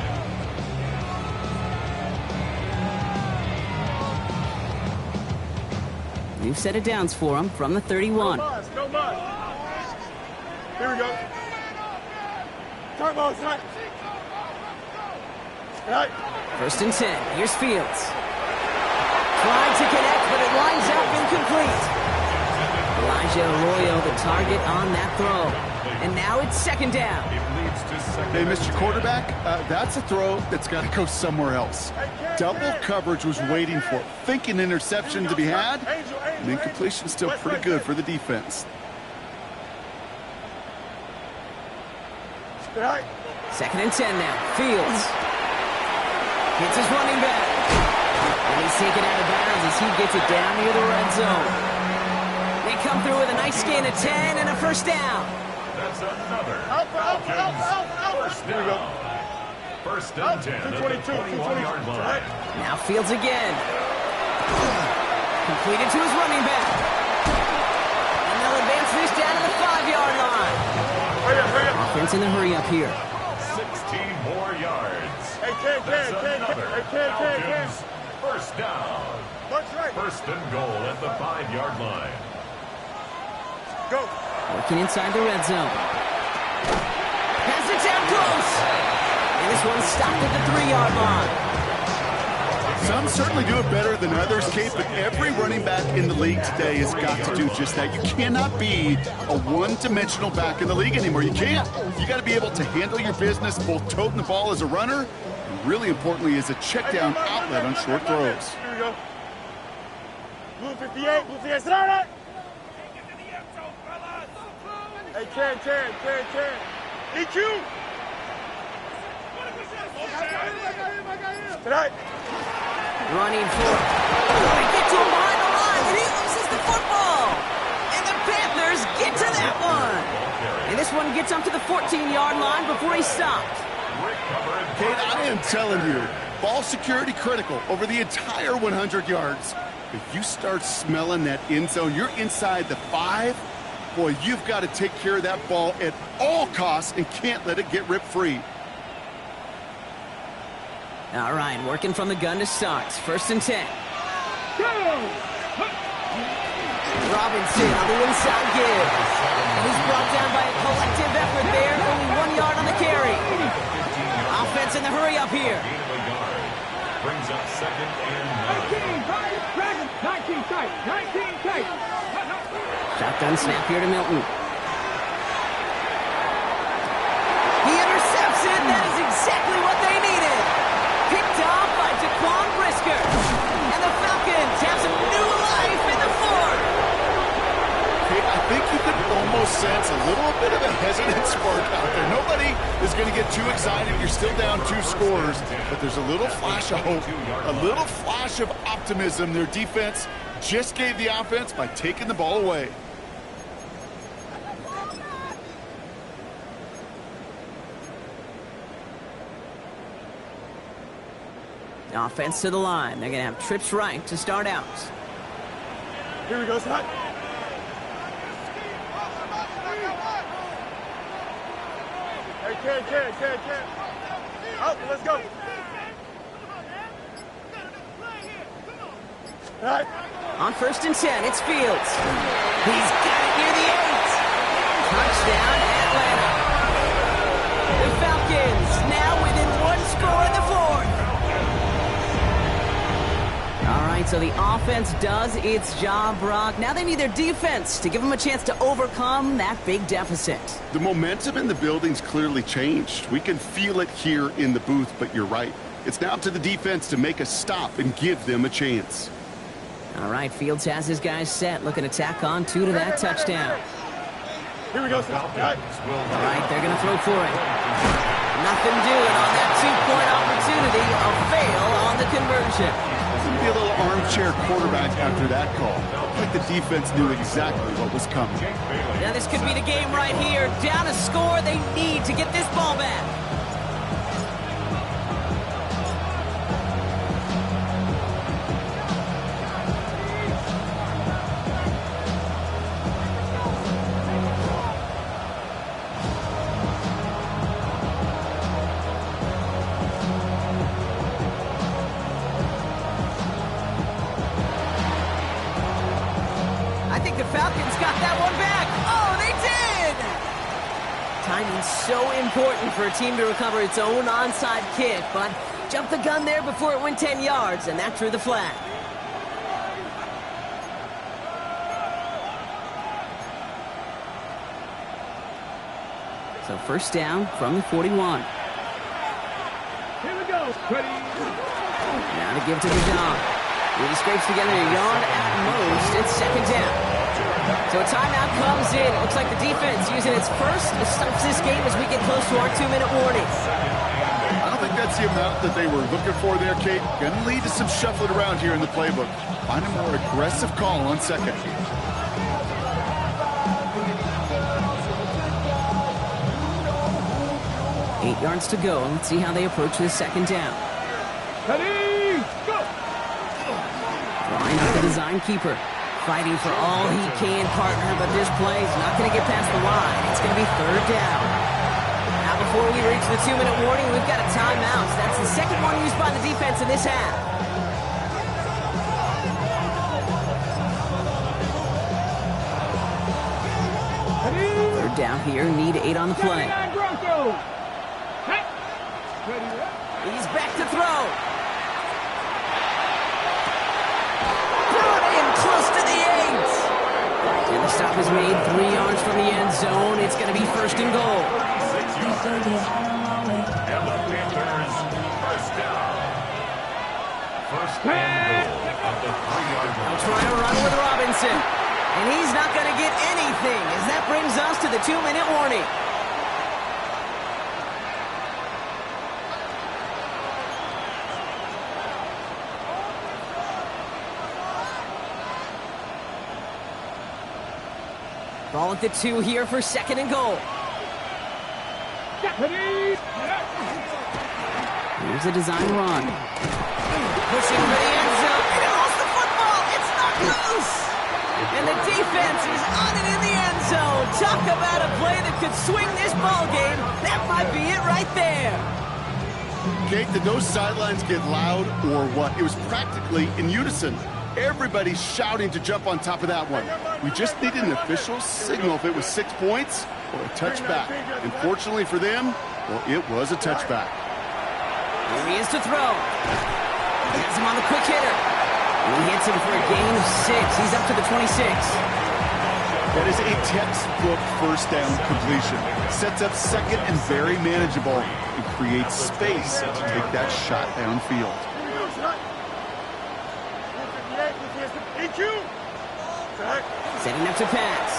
New set of downs for him from the 31. No buzz. Here we go. Turn ball, son. Tonight. First and 10. Here's Fields. Trying to connect, but it lines up incomplete. Elijah Arroyo, the target on that throw. And now it's second down. Hey, Mr. Quarterback, that's a throw that's got to go somewhere else. Double coverage was waiting for it. Thinking interception to be had, and incompletion still pretty good for the defense. Tonight. Second and 10 now. Fields. Hits his running back. And he's taken out of bounds as he gets it down near the red zone. They come through with a nice gain of 10 and a first down. That's another Out. first down. First and 10 at the 21-yard line. Now Fields again. Completed to his running back. And they'll advance this down to the 5-yard line. Hurry up. Offense in the hurry up here. 16 more yards. That's another Falcons first down. Punch right. First and goal at the 5-yard line. Go. Working inside the red zone. Pass it down close. And this one's stopped at the 3-yard line. Some certainly do it better than others, Kate, but every running back in the league today has got to do just that. You cannot be a one-dimensional back in the league anymore. You can't. You got to be able to handle your business, both toting the ball as a runner, and really importantly, as a check-down outlet on short throws. Here we go. Blue 58, Blue 58, start it! Hey, Ken. EQ! Tonight. Running for it. They get to him behind the line, and he loses the football. And the Panthers get to that one. And this one gets up to the 14-yard line before he's stopped. Kate, I am telling you, ball security critical over the entire 100 yards. If you start smelling that end zone, you're inside the 5, boy, you've got to take care of that ball at all costs and can't let it get ripped free. All right, working from the gun to start. First and 10. Robinson on the inside give. And he's brought down by a collective effort there. Only 1 yard on the carry. Offense in the hurry up here. Brings up second and 19 tight. Shotgun snap here to Milton. He intercepts it. That is exactly what they needed. Picked off by Daquan Brisker. And the Falcons have some new life in the fourth. Kate, I think you could almost sense a little bit of a hesitant spark out there. Nobody is going to get too excited. You're still down 2 scores, but there's a little flash of hope, a little flash of optimism. Their defense just gave the offense by taking the ball away. Offense to the line. They're going to have trips right to start out. Here we go, son. Hey, kid. Up, let's go. All right. On 1st and 10, it's Fields. He's got it near the 8. Touchdown, Atlanta. The Falcons now within 1 score in the 4th. All right, so the offense does its job, Brock. Now they need their defense to give them a chance to overcome that big deficit. The momentum in the building's clearly changed. We can feel it here in the booth, but you're right. It's now up to the defense to make a stop and give them a chance. All right, Fields has his guys set, looking to tack on 2 to that touchdown. Here we go, son. All right. All right, they're going to throw for it. Nothing doing on that 2-point opportunity. A fail on the conversion. Going to be a little armchair quarterback after that call. Like the defense knew exactly what was coming. Now this could be the game right here. Down a score, they need to get this ball back. Falcons got that one back. Oh, they did! Timing's so important for a team to recover its own onside kick, but jumped the gun there before it went 10 yards, and that drew the flag. So 1st down from the 41. Here we go. Ready. Now to give to DeJong. He scrapes together a yard at most. It's 2nd down. So a timeout comes in. It looks like the defense using its first to stop this game as we get close to our 2-minute warning. I don't think that's the amount that they were looking for there, Kate. Going to lead to some shuffling around here in the playbook. Find a more aggressive call on 2nd. Eight yards to go. Let's see how they approach this 2nd down. Ready, go! Drawing up the design keeper. Fighting for all he can, partner, but this play's not going to get past the line. It's going to be 3rd down. Now, before we reach the 2-minute warning, we've got a timeout. That's the 2nd one used by the defense in this half. Ready. 3rd down here, need 8 on the play. He's back to throw. Close to the 8. And the stop is made 3 yards from the end zone. It's going to be 1st and goal. And the Panthers, 1st down. 1st and goal at the 3-yard line. They'll try to run with Robinson. And he's not going to get anything as that brings us to the 2-minute warning. Ball at the 2 here for 2nd and goal. Here's a design run. Pushing for the end zone. And he lost the football. It's not loose. And the defense is on it in the end zone. Talk about a play that could swing this ball game. That might be it right there. Kate, did those sidelines get loud or what? It was practically in unison. Everybody's shouting to jump on top of that one. We just needed an official signal if it was 6 points or a touchback. And fortunately for them, well, it was a touchback. Here he is to throw. He has him on the quick hitter. And he hits him for a gain of 6. He's up to the 26. That is a textbook 1st down completion. Sets up 2nd and very manageable and creates space to take that shot downfield. Setting up to pass.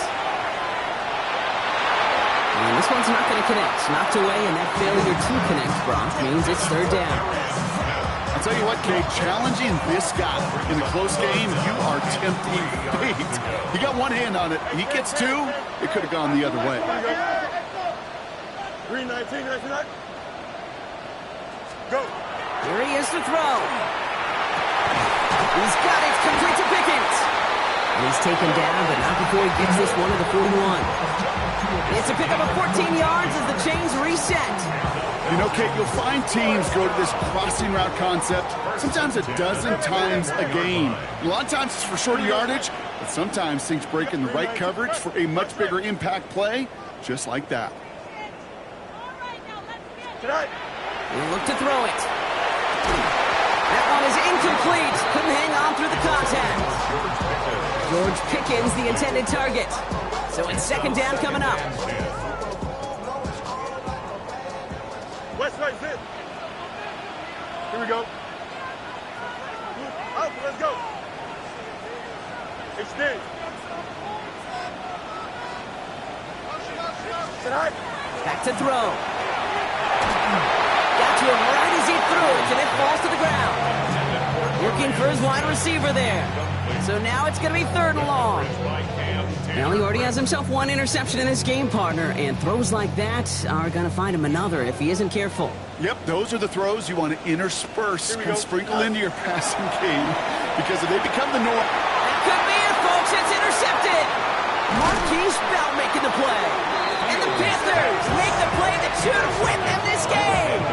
And this one's not going to connect. Knocked away, and that failure to connect, Brock, means it's 3rd down. I'll tell you what, Kate, challenging this guy in a close game, you are tempting fate. He got one hand on it. He gets 2. It could have gone the other way. 3-19, go. Here he is to throw. He's got it, complete to Pickens. And he's taken down, but not before he gets this one to the 41. It's a pickup of 14 yards as the chains reset. You know, Kate, you'll find teams go to this crossing route concept sometimes a dozen times a game. A lot of times it's for shorter yardage, but sometimes things break in the right coverage for a much bigger impact play, just like that. He'll look to throw it. That one is incomplete. Couldn't hang on through the contact. George Pickens, the intended target. So it's second down coming up. West right, sit. Here we go. Out, let's go. Extend. Sit high. Back to throw. Got to him right as he threw it, and it falls to the ground. Looking for his wide receiver there. So now it's going to be third and long. Well, he already has himself one interception in his game, partner, and throws like that are going to find him another if he isn't careful. Yep, those are the throws you want to intersperse and sprinkle into your passing game, because if they become the norm... That could be it, folks. It's intercepted. Marquise Bell making the play. And the Panthers make the play that should win them this game.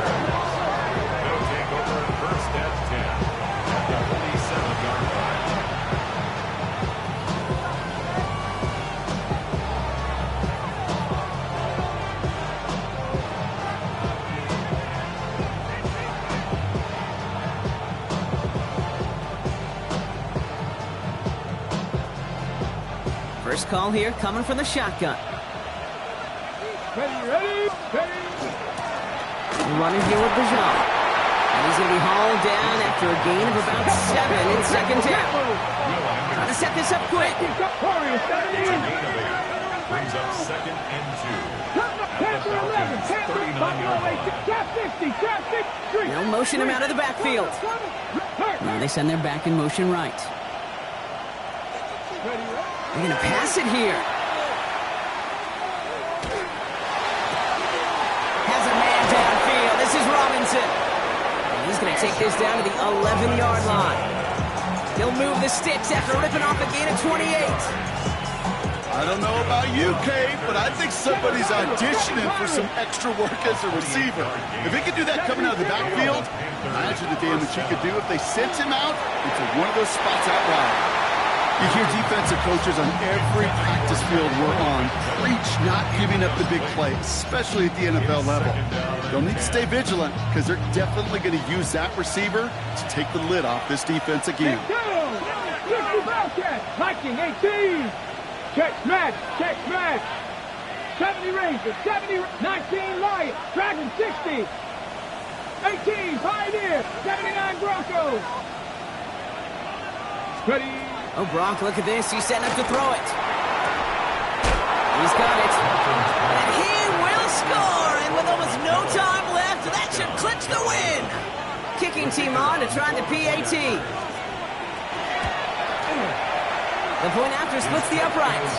They'll take over at first and 10 at the 47-yard line. First call here coming from the shotgun. Ready. Running here with Bajan. And he's going to be hauled down after a gain of about 7 in second down. Trying to set this up quick. Brings up second and 2. Panther 11. Panther 50. They'll motion him out of the backfield. Now they send their back in motion right. They're going to pass it here. Has a man downfield. This is Robinson. And he's going to take this down to the 11-yard line. He'll move the sticks after ripping off a gain of 28. I don't know about you, Kate, but I think somebody's auditioning for some extra work as a receiver. If he could do that coming out of the backfield, imagine the damage he could do if they sent him out into one of those spots out wide. You hear defensive coaches on every practice field we're on preach not giving up the big play, especially at the NFL level. They'll need to stay vigilant because they're definitely going to use that receiver to take the lid off this defense again. 19, 18. Check smash. 70 Rangers, 19 Lions, Dragon 60. 18 Pioneer, 79 Broncos. Ready. Oh, Brock, look at this. He's setting up to throw it. He's got it. And he will score. And with almost no time left, that should clinch the win. Kicking team on to try the PAT. The point after splits the uprights.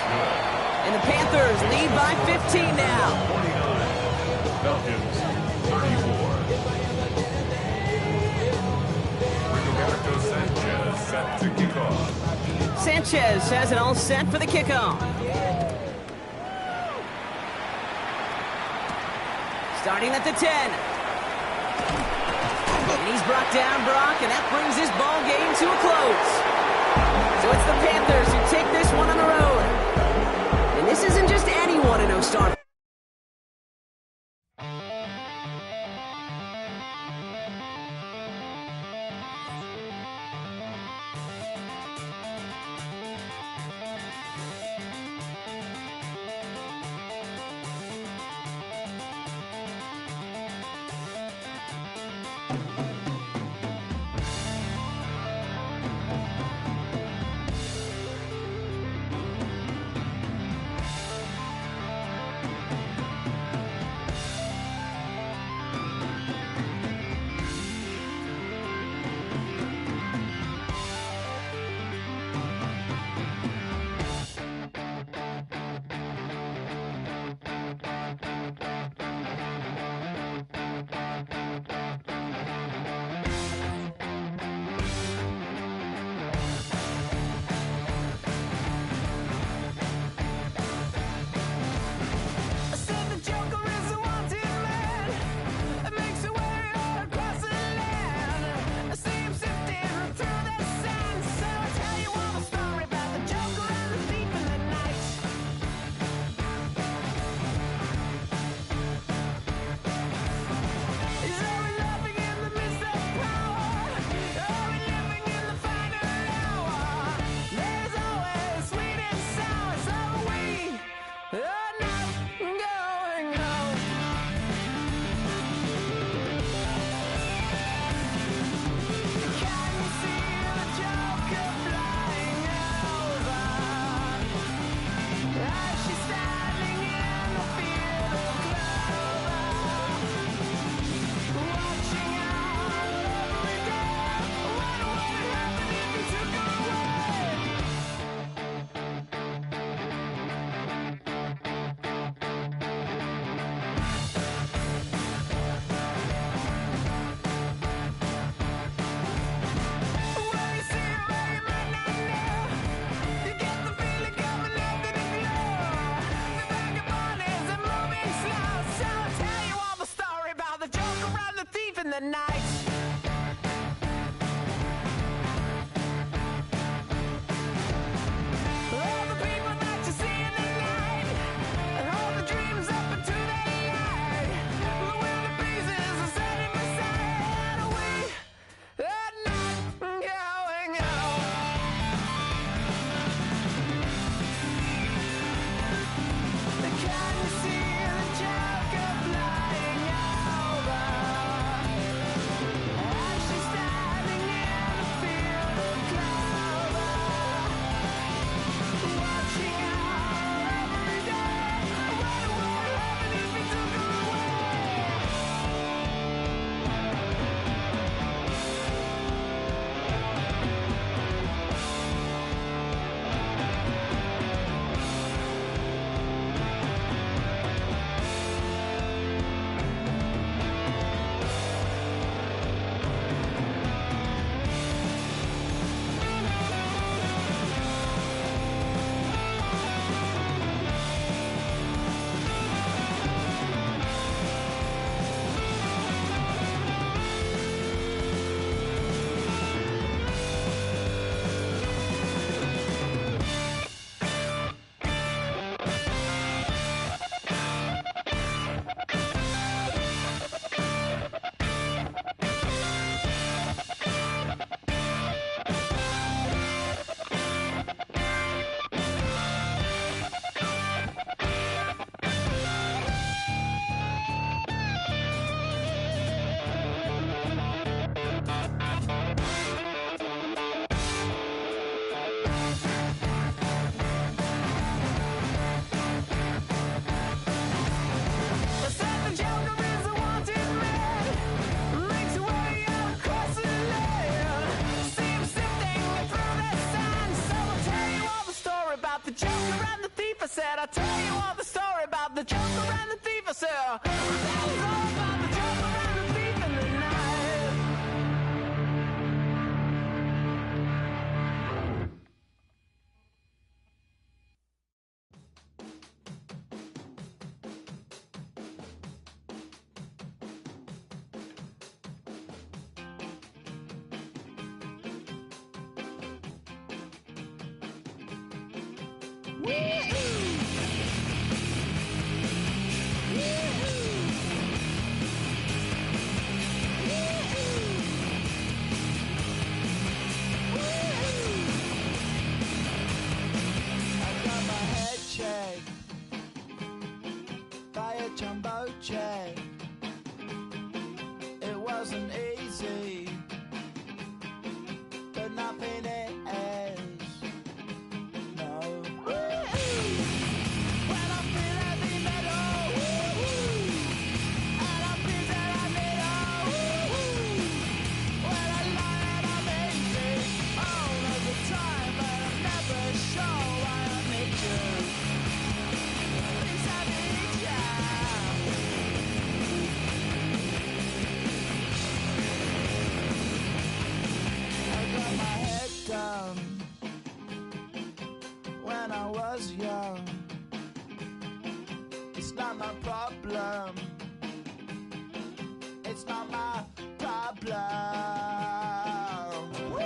And the Panthers lead by 15 now. 49. Falcons 34. Rigoberto Sanchez set to kick off. Sanchez has it all set for the kickoff. Starting at the 10. And he's brought down, Brock, and that brings this ball game to a close. So it's the Panthers who take this one on the road. And this isn't just any 1-0 start. said, I'll tell you all the story about the joker and the thief. I said, that was all about the joker and the thief in the night. By a jumbo jet. It wasn't easy, but nothing is. No. When I feel heavy metal, and I feel that I need when I lie and I'm easy all of the time, but I'm never sure why I need you. Please I need you. Got my head down when I was young. It's not my problem. It's not my problem. When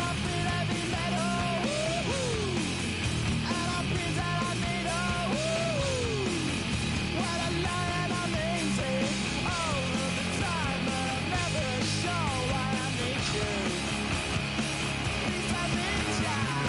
I feel heavy metal, and I feel that I need when I lie and I'm easy all of the time, but I'm never sure why I need you. Please I need you. Yeah,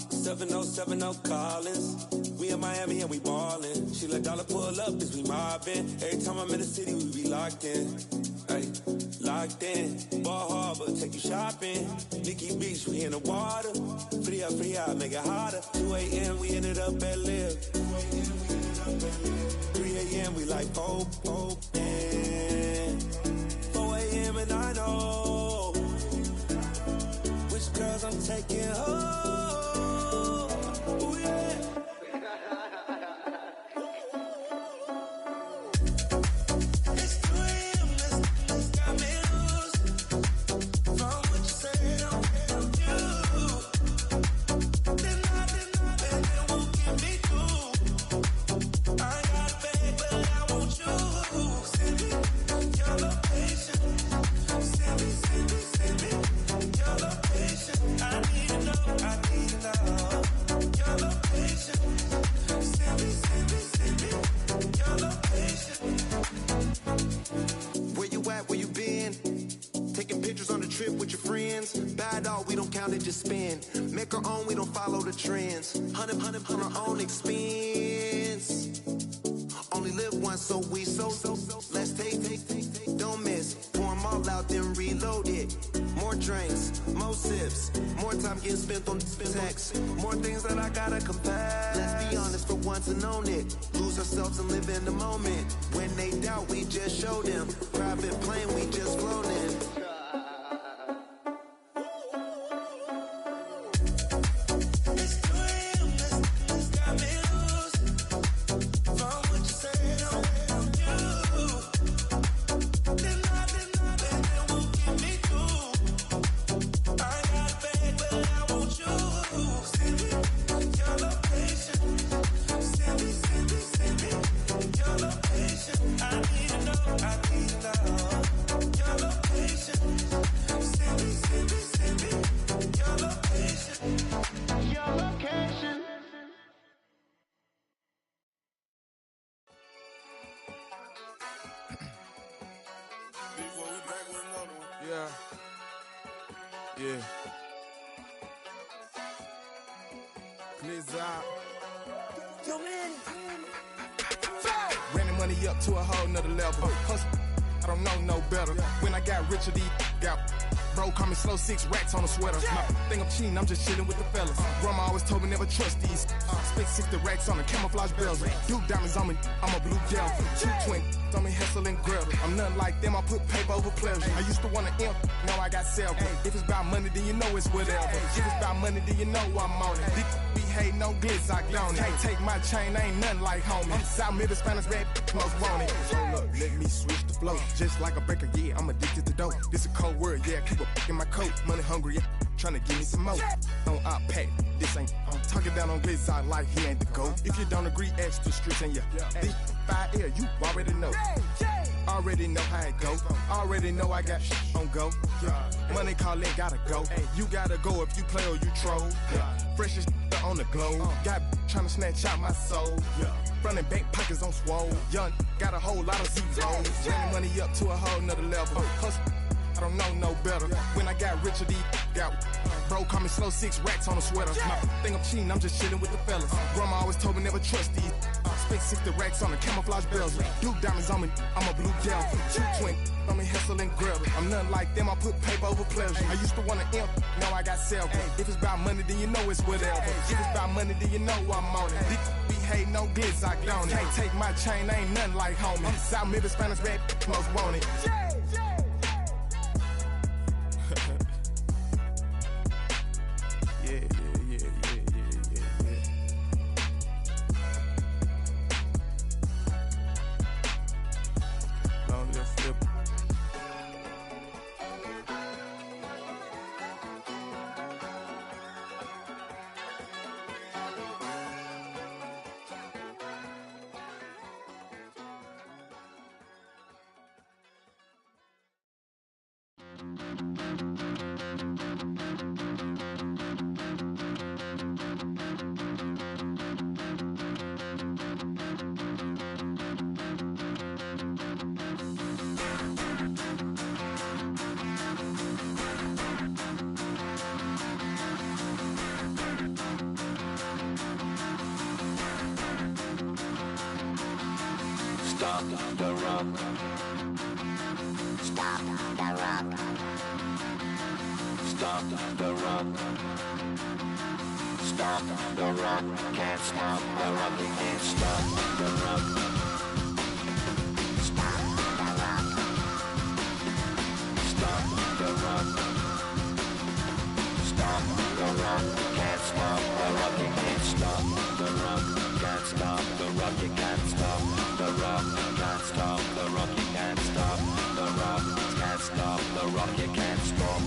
Oh, 7070 Collins. We in Miami and we ballin'. She let dollar pull up as we mobbin'. Every time I'm in the city, we be locked in. Ay, locked in. Ball Harbor, take you shopping. Nikki Beach, we in the water. Free up, make it hotter. 2 a.m. we ended up at Live. 3 a.m. we like Pope. 4 a.m. and I know which girls I'm taking home. Just spin, make our own, we don't follow the trends. 100 on our own expense. Only live once, so we let's take, don't miss. Pour them all out, then reload it. More drinks, more sips, more time getting spent on text. More things that I gotta compare. Let's be honest for once and own it. Lose ourselves and live in the moment. When they doubt, we just show them. Private plane, we just flown in. Yeah. Please out. Random money up to a whole nother level. Hustle, I don't know no better. When I got richer, these got bro, call me slow, 6 racks on a sweater. My think I'm cheating, I'm just chilling with the fellas. Grandma always told me never trust these. Spent 60 racks on the camouflage bells. Duke diamonds on me, I'm a blue devil. 220 on me, Hessel and Gretel. I'm nothing like them, I put paper over pleasure. I used to want to imp, now I got self. If it's about money, then you know it's whatever. If it's about money, then you know I'm on it. These be hating on glitz, I don't. Can't take my chain, I ain't nothing like homie. South Middle Spanish red, most want it. Hold up, let me switch the flow. Just like a breaker, yeah, I'm addicted to dope. This a cold word, yeah, keep a in my coat. Money hungry, yeah, tryna give me some more. On our pack, this ain't. I'm talking down on glitz, I like he ain't the go. If you don't agree, ask the streets and yeah. These 5 air, you already know. Already know how it go. Already know I got on go. Money calling, gotta go. You gotta go if you play or you troll. Freshest on the globe. Got tryna snatch out my soul. Running back pockets on swole. Young, got a whole lot of zeros. Running money up to a whole nother level. Hustle, I don't know no better. When I got richer, these got bro, call me slow, 6 racks on a sweater. My think I'm cheating, I'm just chilling with the fellas. Grandma always told me never trust these. Spent 60 racks on the camouflage bells. Duke diamonds on me, I'm a blue devil. 220 on me, Hessel and Gretel. I'm nothing like them, I put paper over pleasure. I used to want to imp, now I got self. If it's about money, then you know it's whatever. If it's about money, then you know I'm on it. These be hating no glitz, I don't. Can't take my chain, I ain't nothing like homie. South Middle Spanish red, most want it. Stop the rock. Stop the rock. Stop the rock. Stop the rock. Can't stop the rock. You can't stop the rock. Stop the rock. Stop the rock. Stop the rock. Can't stop the rock. You can't stop the rock. Can't stop the rock. You can't stop the rock. Can't stop the rock. You can't stop the rock. Can't stop the rock. You can't stop the rock. Can't stop the rock. You can't stop.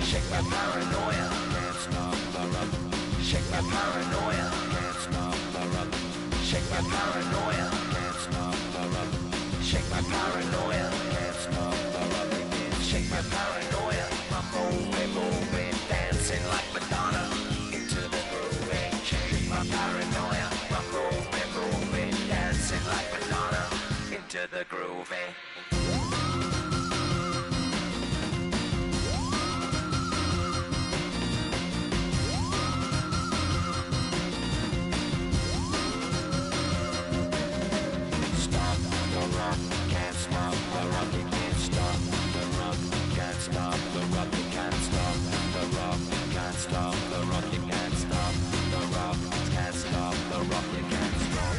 Shake my paranoia. Can't stop the rock. Shake my paranoia. Can't stop the rock. Shake my paranoia. Can't stop the rock. Shake my paranoia. Can't stop the rock. Shake my paranoia. I'm moving, dancing like Madonna into the groove. Shake my paranoia. I'm moving, dancing like Madonna into the groove. Can't stop the rock, you can't stop the rock. Can't stop the rock, you can't stop the rock. Can't stop the rock, you can't stop the rock. Can't stop the rock, you can't stop.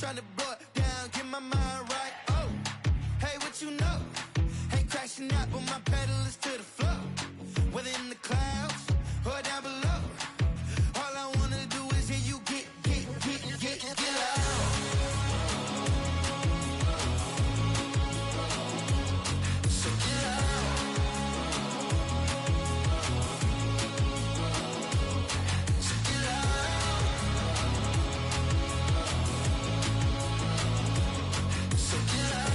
trying to blow it down, get my mind right. Oh, hey, what you know? Ain't crashing out, but my pedal is to the floor. Whether in the clouds or down below, all I wanna do is hear you get loud. So get loud. So get loud. So get loud.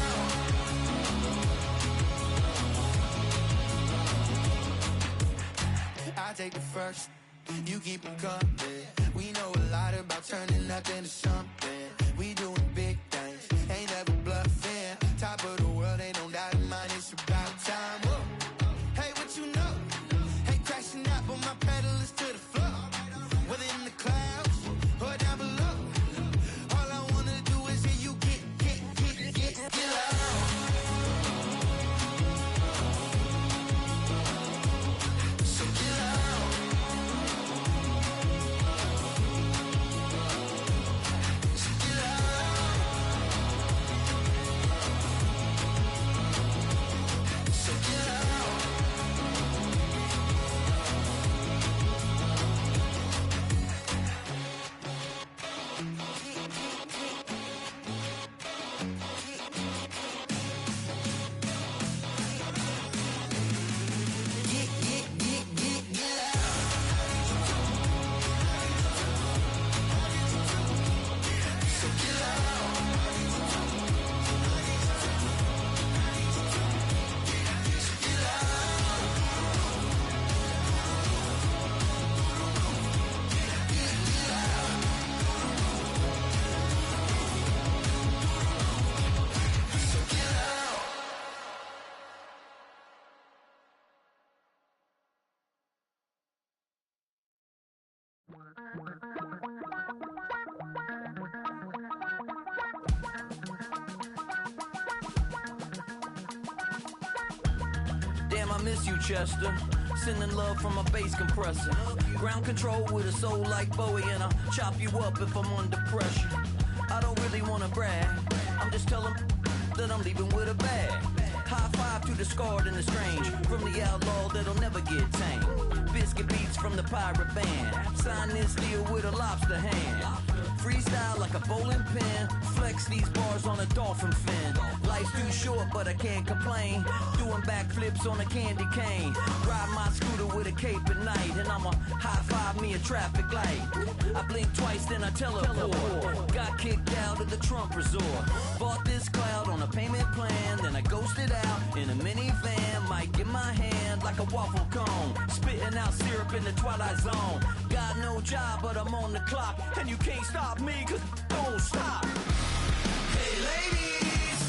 I take the first, you keep them coming. We know a lot about turning nothing to something. We doing big things, ain't never bluffing. Top of the world, ain't no doubt in mine, it's about time. Whoa. Hey, what you know? Ain't crashing out, but my pedal is to the floor. Whether in the clouds or down below, all I wanna do is hear you get loud. So get loud. So get loud. So get loud. Get loud. So get loud. So get loud. So get loud. Damn, I miss you, Chester. Sending love from a bass compressor. Ground control with a soul like Bowie, and I'll chop you up if I'm under pressure. I don't really wanna brag, I'm just telling that I'm leaving with a bag. High five to the scarred and the strange, from the outlaw that'll never get tamed. Biscuit beats from the pirate band, sign this deal with a lobster hand. Freestyle like a bowling pin, flex these bars on a dolphin fin. Life's too short, but I can't complain. Doing backflips on a candy cane. Ride my scooter with a cape at night, and I'ma high five me a traffic light. I blink twice, then I teleport. Got kicked out of the Trump resort. Bought this cloud on a payment plan, then I ghosted out in a minivan. Mic in my hand like a waffle cone, spitting out syrup in the twilight zone. Got no job, but I'm on the clock, and you can't stop me, cause don't stop. Hey ladies,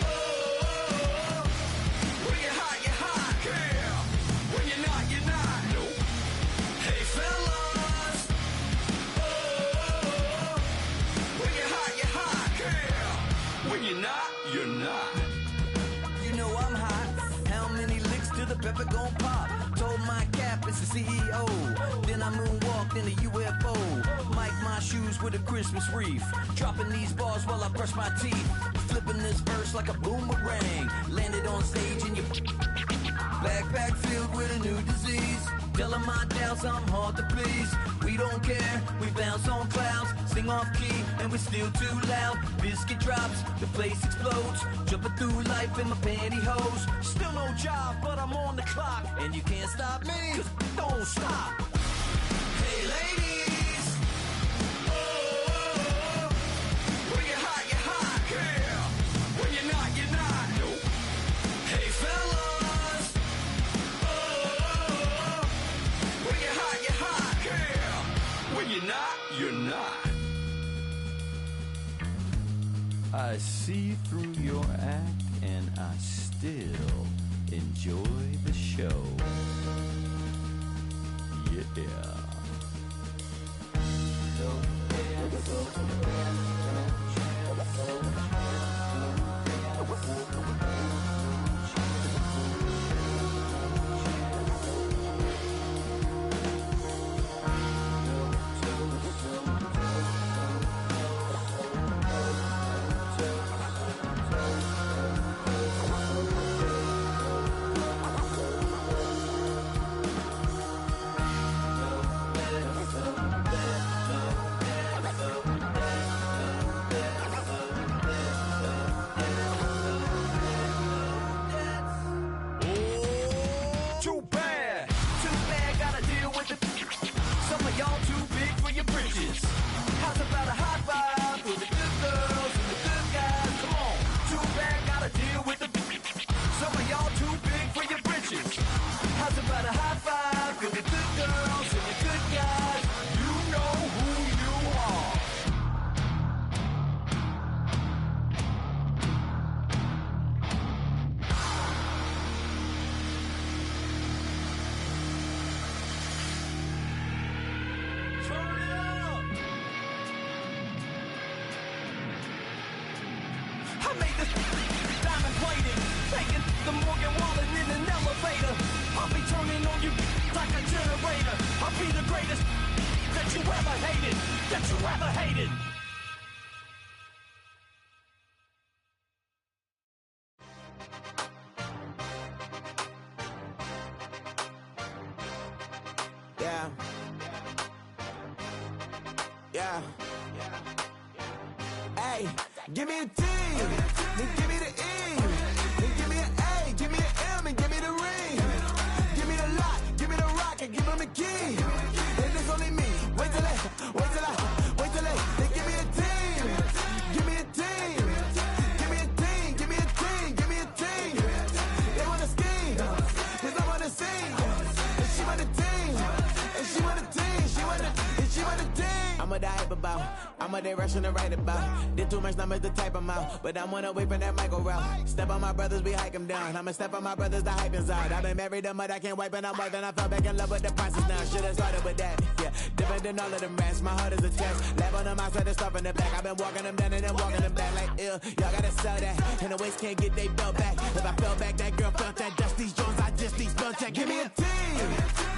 oh, when you're hot, girl. When you're not, nope. Hey fellas, oh, when you're hot, girl. When you're not, you're not. You know I'm hot. How many licks till the pepper gon' pop? Told my cap it's the CEO. Then I moonwalked in a UFO. Mic my shoes with a Christmas wreath. Dropping these bars while I brush my teeth. Flipping this verse like a boomerang. Landed on stage in your backpack filled with a new disease. Telling my doubts I'm hard to please. We don't care, we bounce on clouds. Sing off key and we're still too loud. Biscuit drops, the place explodes. Jumping through life in my pantyhose. Still no job, but I'm on the clock. And you can't stop me, cause don't stop. Hey ladies, oh, when you're hot, girl. When you're not, nope. Hey fellas, oh, when you're hot, girl. When you're not, you're not. I see through your act and I still enjoy the show. Yeah. I made this diamond plated, taking the Morgan Wallen in an elevator. I'll be turning on you like a generator. I'll be the greatest that you ever hated, that you ever hated. Yeah. Yeah. Hey, give me a T, then give me the E, then give me an A, give me an M, and give me the ring. Give me the lock, give me the rock, and give them the key. And it's only me. Wait till they, then give me a team. Give me a team. Give me a team, give me a team, give me a team. They wanna scheme, cause I wanna sing. And she want a team, and she want a team, she want a team. I'm what I hype about, I'm what they rushing to write about. Did too much numbers to type them out, but I'm one away from that Michael route. Step on my brothers, we hike them down. I'ma step on my brothers, the hype is out. I've been married them, but I can't wipe and I'm wiping. I fell back in love with the process now. Should've started with that, yeah. Different than all of them rats, my heart is a test. Lab on them outside, the stuff in the back. I've been walking them down and then walking them back like ill. Y'all gotta sell that, and the waist can't get they belt back. If I fell back, that girl felt that. Dust these Jones, I just these spell check. Give me a T,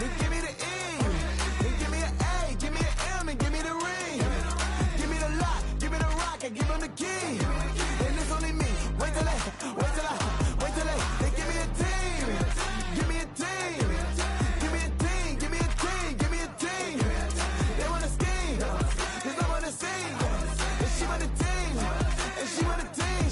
then give me the E, then give me an A, give me an M, and give me the ring. Give me the lock, give me the rock, and give them the key. And it's only me. Wait till they, then give me a team. Give me a team. Give me a team, give me a team, give me a team. They wanna scheme, cause I wanna sing. And she want a team, and she want a team,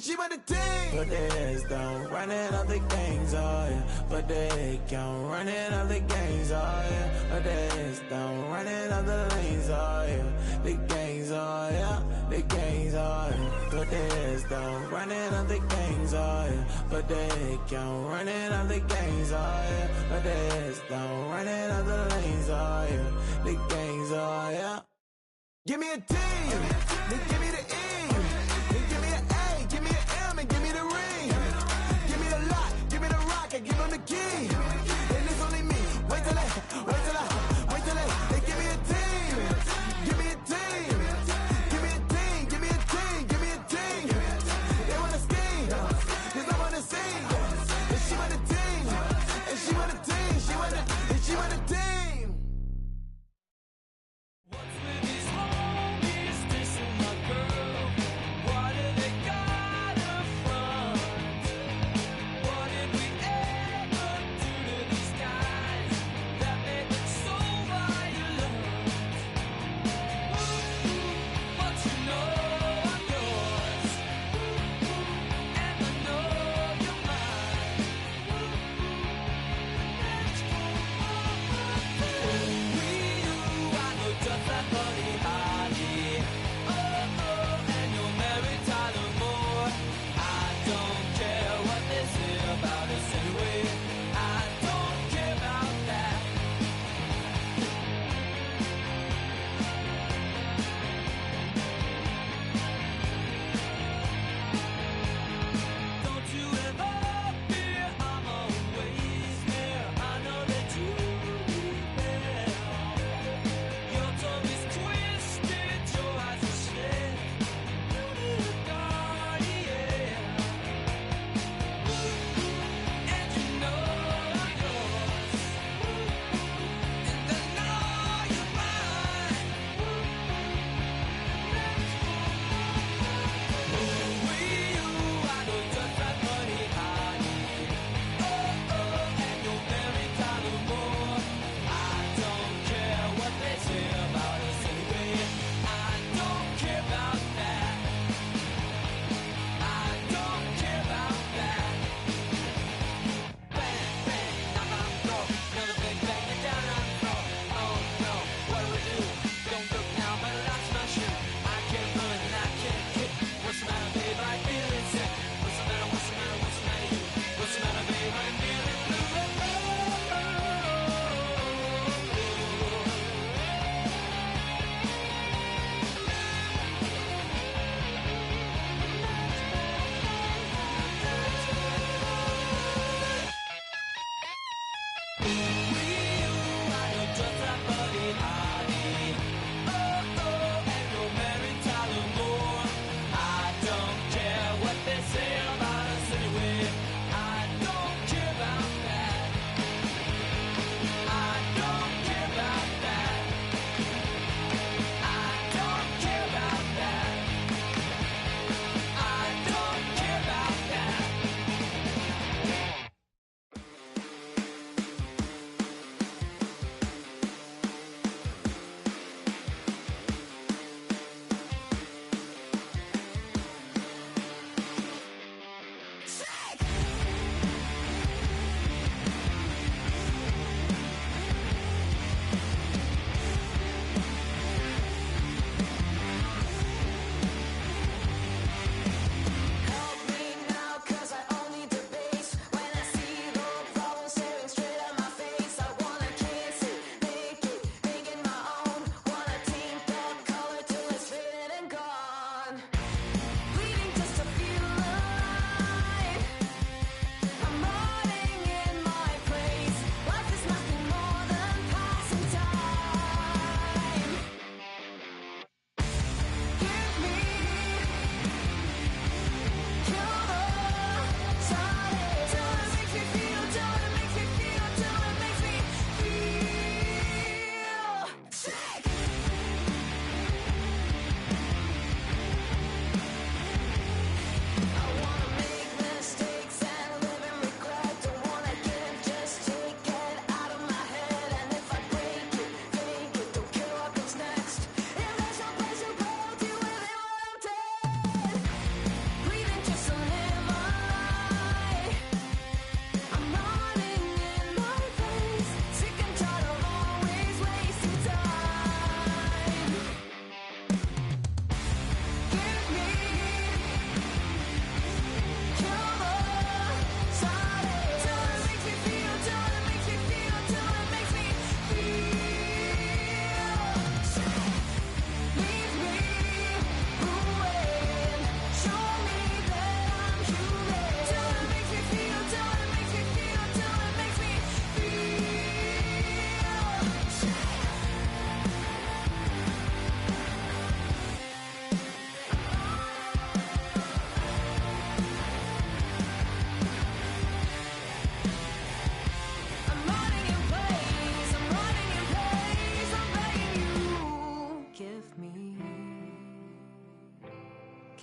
she want a team. But there's don't running up the gangs, oh yeah. But they can't running up the gangs, oh yeah. But there's don't running up the lanes, oh yeah. The gangs, oh yeah. The gangs, oh yeah. But there's don't running up the gangs, oh yeah. But they can't running up the gangs, oh yeah. But there's don't running up the lanes, oh yeah. The gangs, oh yeah. Give me a T, then give me the E, then give me an A, give me an M, and give me the ring. Give me the lock, give me the rock, and give them the key. And it's only me. Wait till they, then give me a team. Give me a team. Give me a team, give me a team, give me a team. They wanna scheme, cause I wanna sing. And she want a team, and she want a team, she want a team. What's with these homies dissing my girl?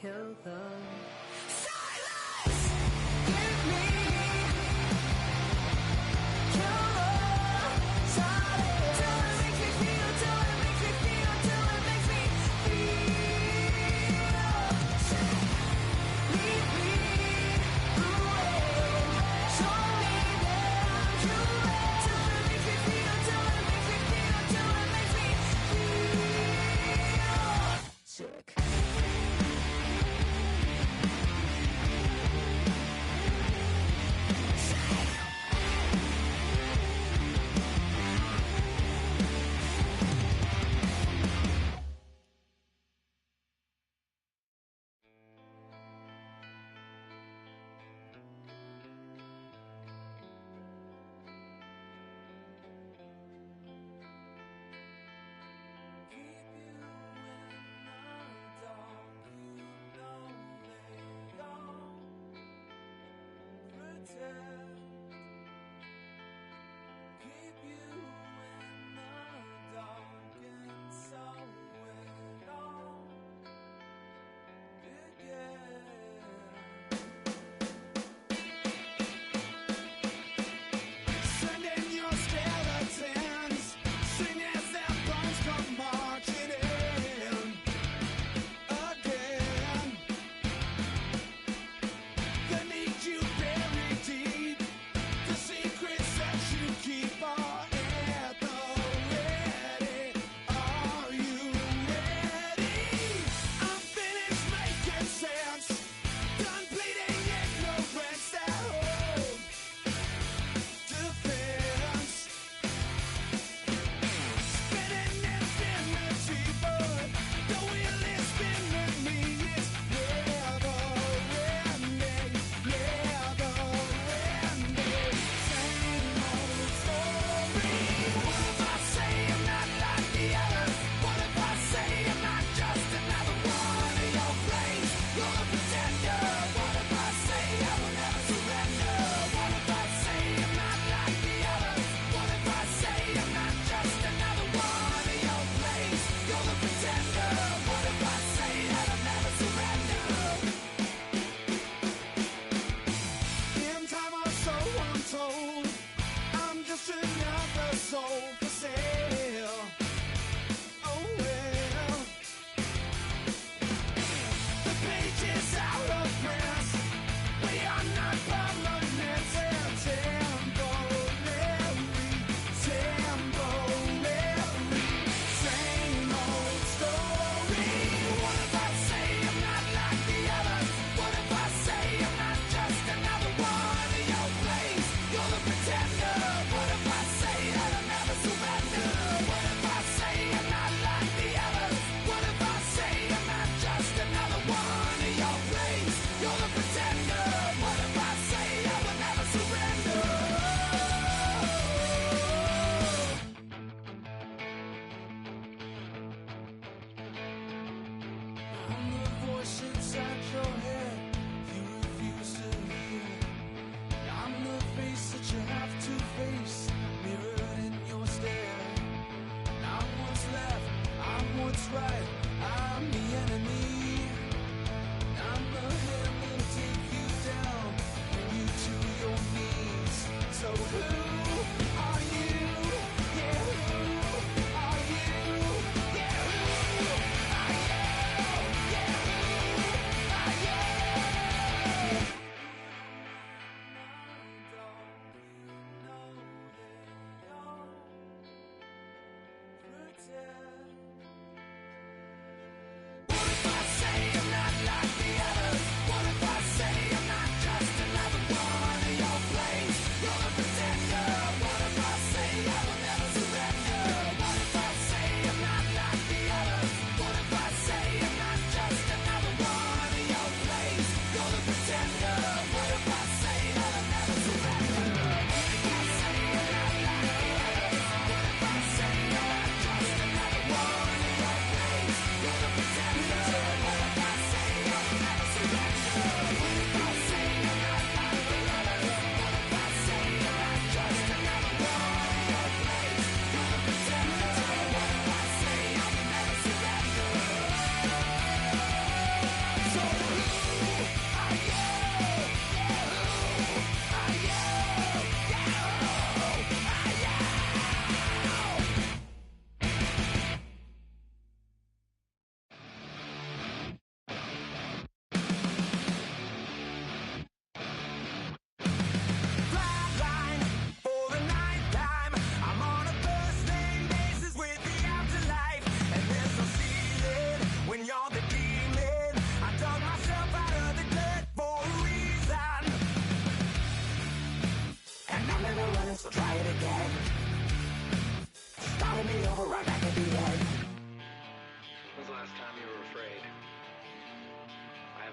kill them.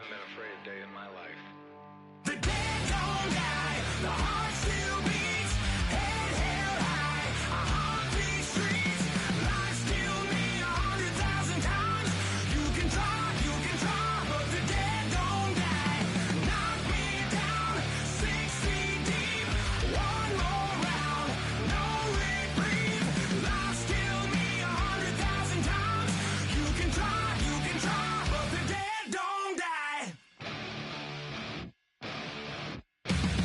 haven't been afraid a day in my life. The dead don't die, the heart still beats, head held high, I haunt these streets, lies kill me 100,000 times, you can try, but the dead don't die, knock me down, 6 feet deep, one more round, no reprieve, lies kill me 100,000 times, you can try, but the dead don't die.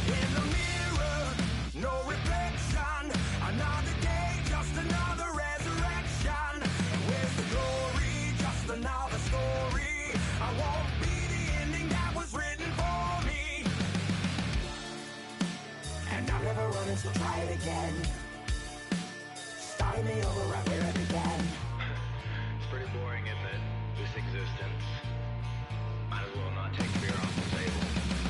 In the mirror, no reflection. Another day, just another resurrection. Where's the glory? Just another story. I won't be the ending that was written for me. And I'm never running, so try it again. Starting me over right where it began. It's pretty boring, isn't it? This existence. Might as well not take fear off the table.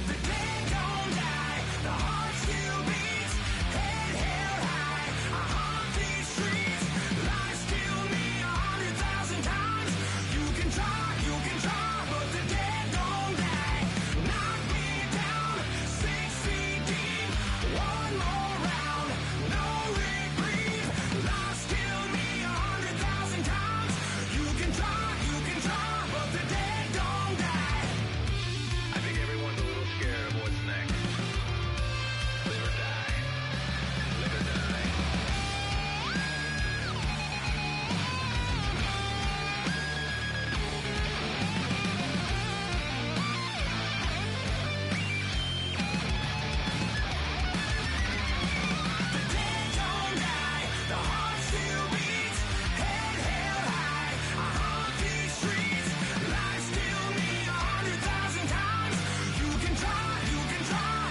The dead don't die, the heart still beats, head held high, I haunt these streets, lies kill me 100,000 times, you can try, but the dead don't die, knock me down, 6 feet deep, one more round, no reprieve, lies kill me 100,000 times, you can try, but the dead don't die. I think everyone's a little scared of what's next. Live or die. Live or die. The dead don't die, the heart still beats, head held high, I haunt these streets, lies kill me 100,000 times, you can try,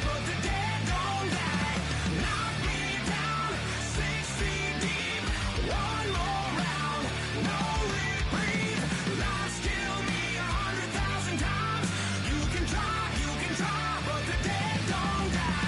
but the dead don't die, knock me down, 6 feet deep, one more round, no reprieve, lies kill me 100,000 times, you can try, but the dead don't die.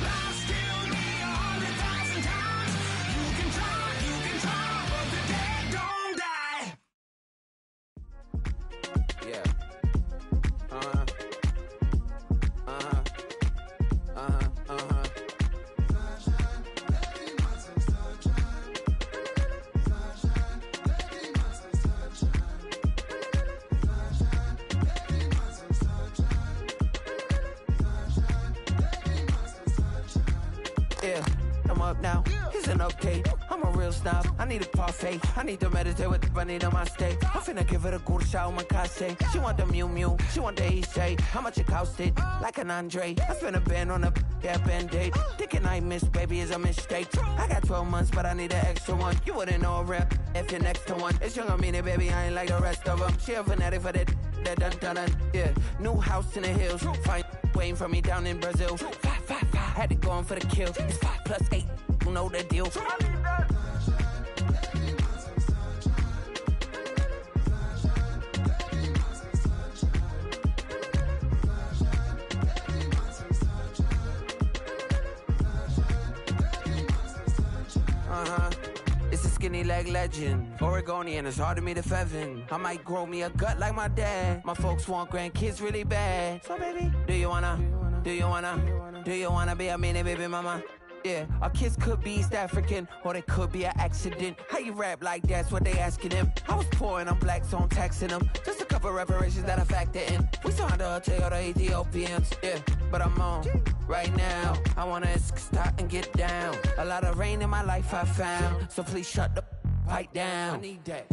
Lies kill me 100,000 times. You can try, but the dead don't die. Yeah. Yeah, I'm up now. Here's an update. I'm a real snob. I need a parfait. I need to meditate with the bunny on my stay. I'm finna give her a good shot on my case. She want the Mew Mew. She want the EJ. How much it costed? Like an Andre. I spent a band on a band-aid. Thinking I miss, baby, is a mistake. I got 12 months, but I need an extra one. You wouldn't know a rep if you're next to one. It's young, I mean it, baby, I ain't like the rest of them. She a fanatic for that dun. Yeah, new house in the hills. Fine, waiting for me down in Brazil. 5, had to go on for the kill. It's 5 plus 8, you know the deal. It's a skinny leg legend. Oregonian, it's hard to meet a Fevin. I might grow me a gut like my dad. My folks want grandkids really bad. So baby, do you wanna be a mini baby mama? Yeah, our kids could be East African, or they could be an accident. How you rap like that's what they asking him. I was poor and I'm black, so I'm taxing them. Just a couple reparations that I factor in. We saw the Toyota Ethiopians, yeah, but I'm on right now. I wanna stop and get down. A lot of rain in my life I found, so please shut the pipe down. I need that.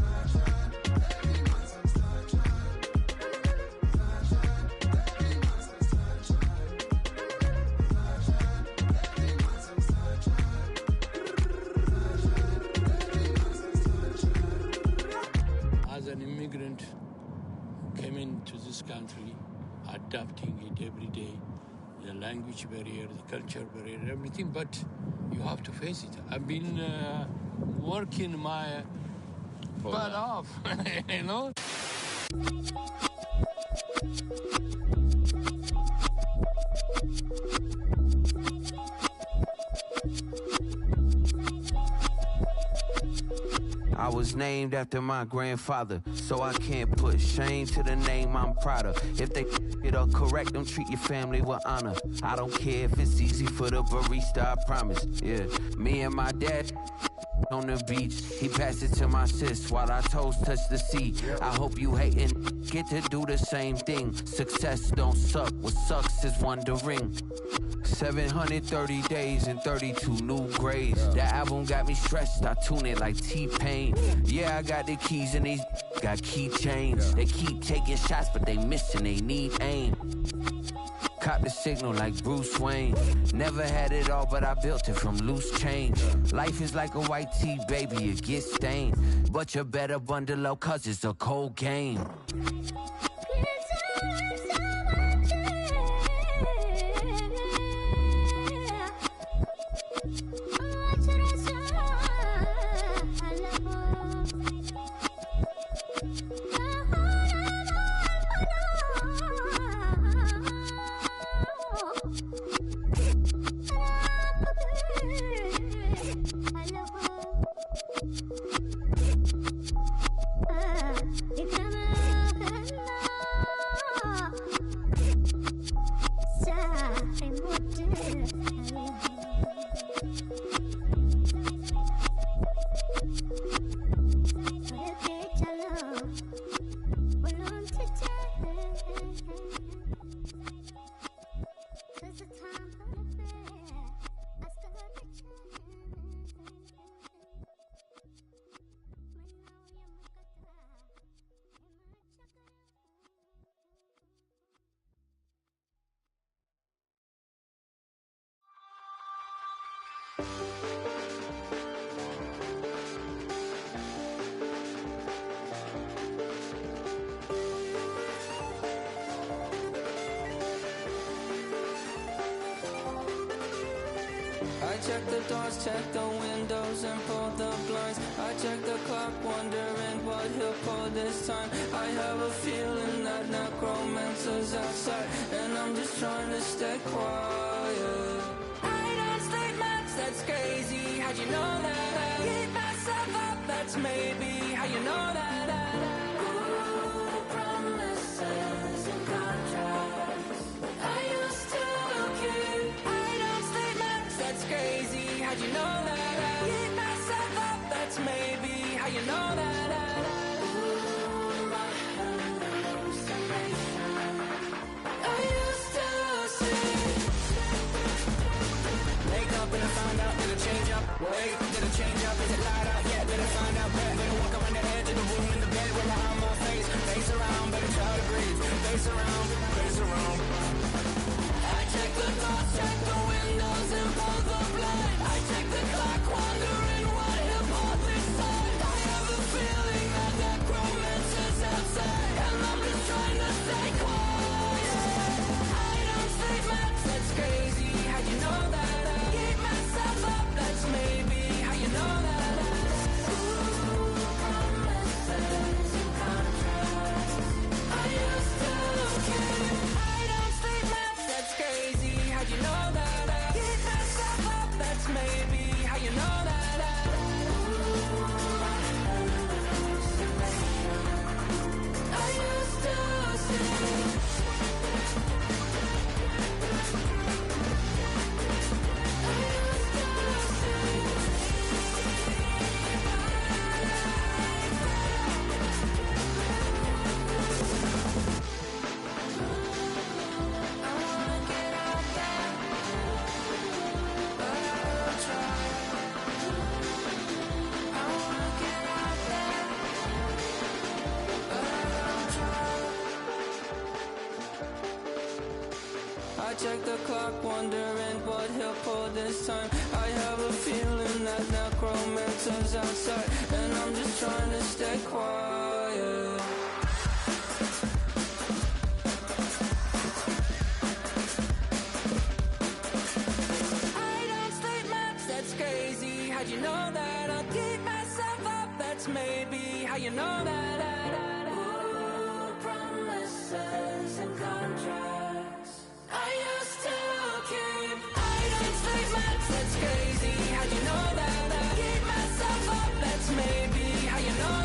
As an immigrant, came into this country, adapting it every day, the language barrier, the culture barrier, everything, but you have to face it. I've been working my butt off, you know? named after my grandfather, so I can't put shame to the name I'm proud of. If they it up correct, don't treat your family with honor. I don't care if it's easy for the barista, I promise. Yeah, me and my dad on the beach, he passed it to my sis while our toes touch the sea. I hope you hatin' get to do the same thing. Success don't suck, what sucks is wondering. 730 days and 32 new grades. That album got me stressed, I tune it like T-Pain. Yeah, I got the keys and these got keychains. They keep taking shots, but they missing, they need aim. Cop the signal like Bruce Wayne. Never had it all, but I built it from loose change. Life is like a white tee, baby, it gets stained. But you better bundle up, cause it's a cold game. I check the doors, check the windows, and pull the blinds. I check the clock, wondering what he'll pull this time. I have a feeling that necromancer's outside, and I'm just trying to stay quiet. I don't sleep much, that's crazy. How'd you know that? I keep myself up, that's maybe how you know that. Ooh, promises and contracts. I used to keep. I don't sleep much, that's crazy. How'd you know that? I keep myself up, that's maybe how you know that. Ooh, my hallucination. I used to see. Wake up and I find out, did it change up? Wait, did it change up? Is it light out? Yeah, did it find out? Better walk around the edge of the room in the bed with my arm on my face. Face around, better try to breathe. Face around, face around. I check the doors, check the windows, and pull the blind. I check the clock, wondering what he'll pull this time. I have a feeling that necromancer's outside, and I'm just trying to stay quiet. I don't sleep much, that's crazy. How'd you know that? I keep myself up, that's maybe how you know that. Ooh, promises and contracts. I used to keep. I don't sleep much, that's crazy. How'd you know that? I keep myself up, that's maybe how you know that. Ooh, my hallucination. I used to see. I check the clock, wondering what he'll pull this time. I have a feeling that necromancer's outside, and I'm just trying to stay quiet. I don't sleep much, that's crazy. How'd you know that? I'll keep myself up, that's maybe how you know that. Ooh, promises and contracts. I used to keep. I don't sleep much, that's crazy. How'd you know that? I keep myself up, that's maybe how you know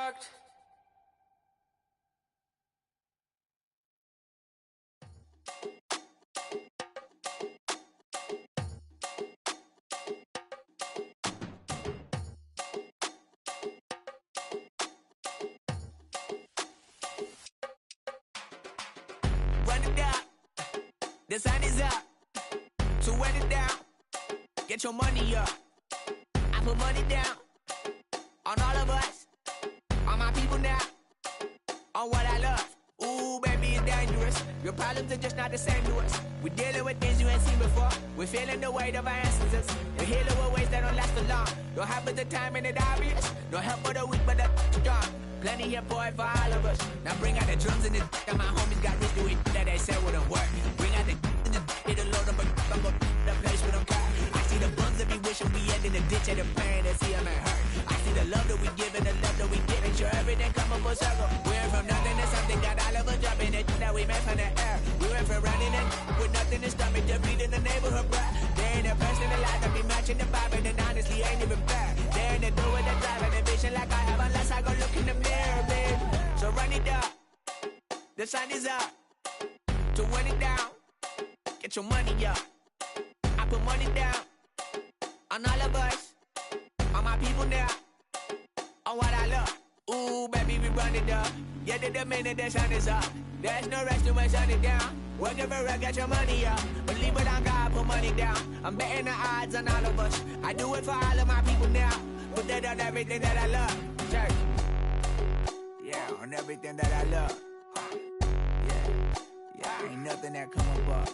worked. Run it down. The sun is up. So run it down. Get your money up. I put money down on all of us, on my people now, on what I love. Ooh, baby, it's dangerous. Your problems are just not the same to us. We're dealing with things you ain't seen before. We're feeling the weight of our ancestors. We're healing with ways that don't last for long. Don't have at the time and it's obvious. No help for the weak, but the strong. Plenty here for it for all of us. Now bring out the drums and the and my homies got rich doing that they said wouldn't work. Bring out the and the it'll load up, but I'm gonna the place with them car. I see the bums that be wishing we end in the ditch and the pain that see them and hurt. I see the love that we give and the love that we get. Make sure everything come up full circle. We went from nothing to something, got all of us dropping it that we made from the air. We went from running it with nothing to stop me, defeat in the neighborhood, bruh. There ain't a person alive that be matching the vibe, and honestly ain't even fair. There ain't a door with the drive and a vision like I have unless I go look in the mirror, babe. So run it up, the sun is up. To run it down, get your money up. I put money down on all of us, on my people now, on what I love. Ooh, baby, we run it up. Yeah, the minute the sun is up, there's no rest to when sun it down. Working for real, get your money up. Believe it on God, put money down. I'm betting the odds on all of us. I do it for all of my people now. Put that on everything that I love. Church. Yeah, on everything that I love. Yeah, ain't nothing that come above.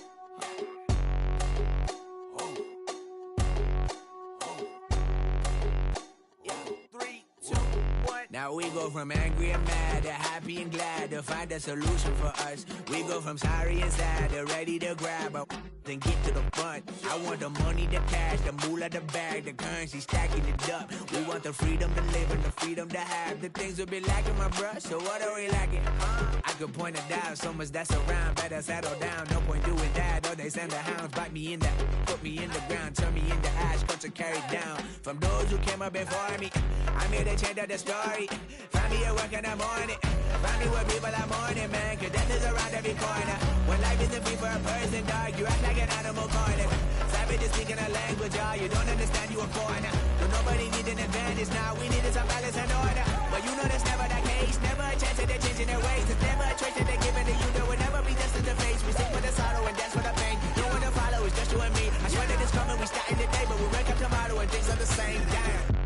Now we go from angry and mad to happy and glad to find a solution for us. We go from sorry and sad to ready to grab up and get to the front. I want the money, the cash, the moolah, the bag, the currency, stacking it up. We want the freedom to live and the freedom to have. The things will be lacking, my bruh, so what are we lacking? I could point it down, so much that's around. Better settle down, no point doing that. Or they send the hounds, bite me in the, put me in the ground, turn me into ash, culture carried down. From those who came up before me, I'm here to change up the story. Find me at work in the morning. Find me where people are mourning, man. Cause death is around every corner. When life isn't free for a person, dog, you act like an animal corner. Savage is speaking a language, y'all. You don't understand, you a foreigner. So nobody needs an advantage now. We needed some balance and order. But you know that's never the case. Never a chance that they're changing their ways. It's never a choice that they're giving to you. There will never be justice to face. We stick with the sorrow and dance for the pain. No one to follow, it's just you and me. I swear that it's coming, we starting today, but we wake up tomorrow and things are the same. Damn.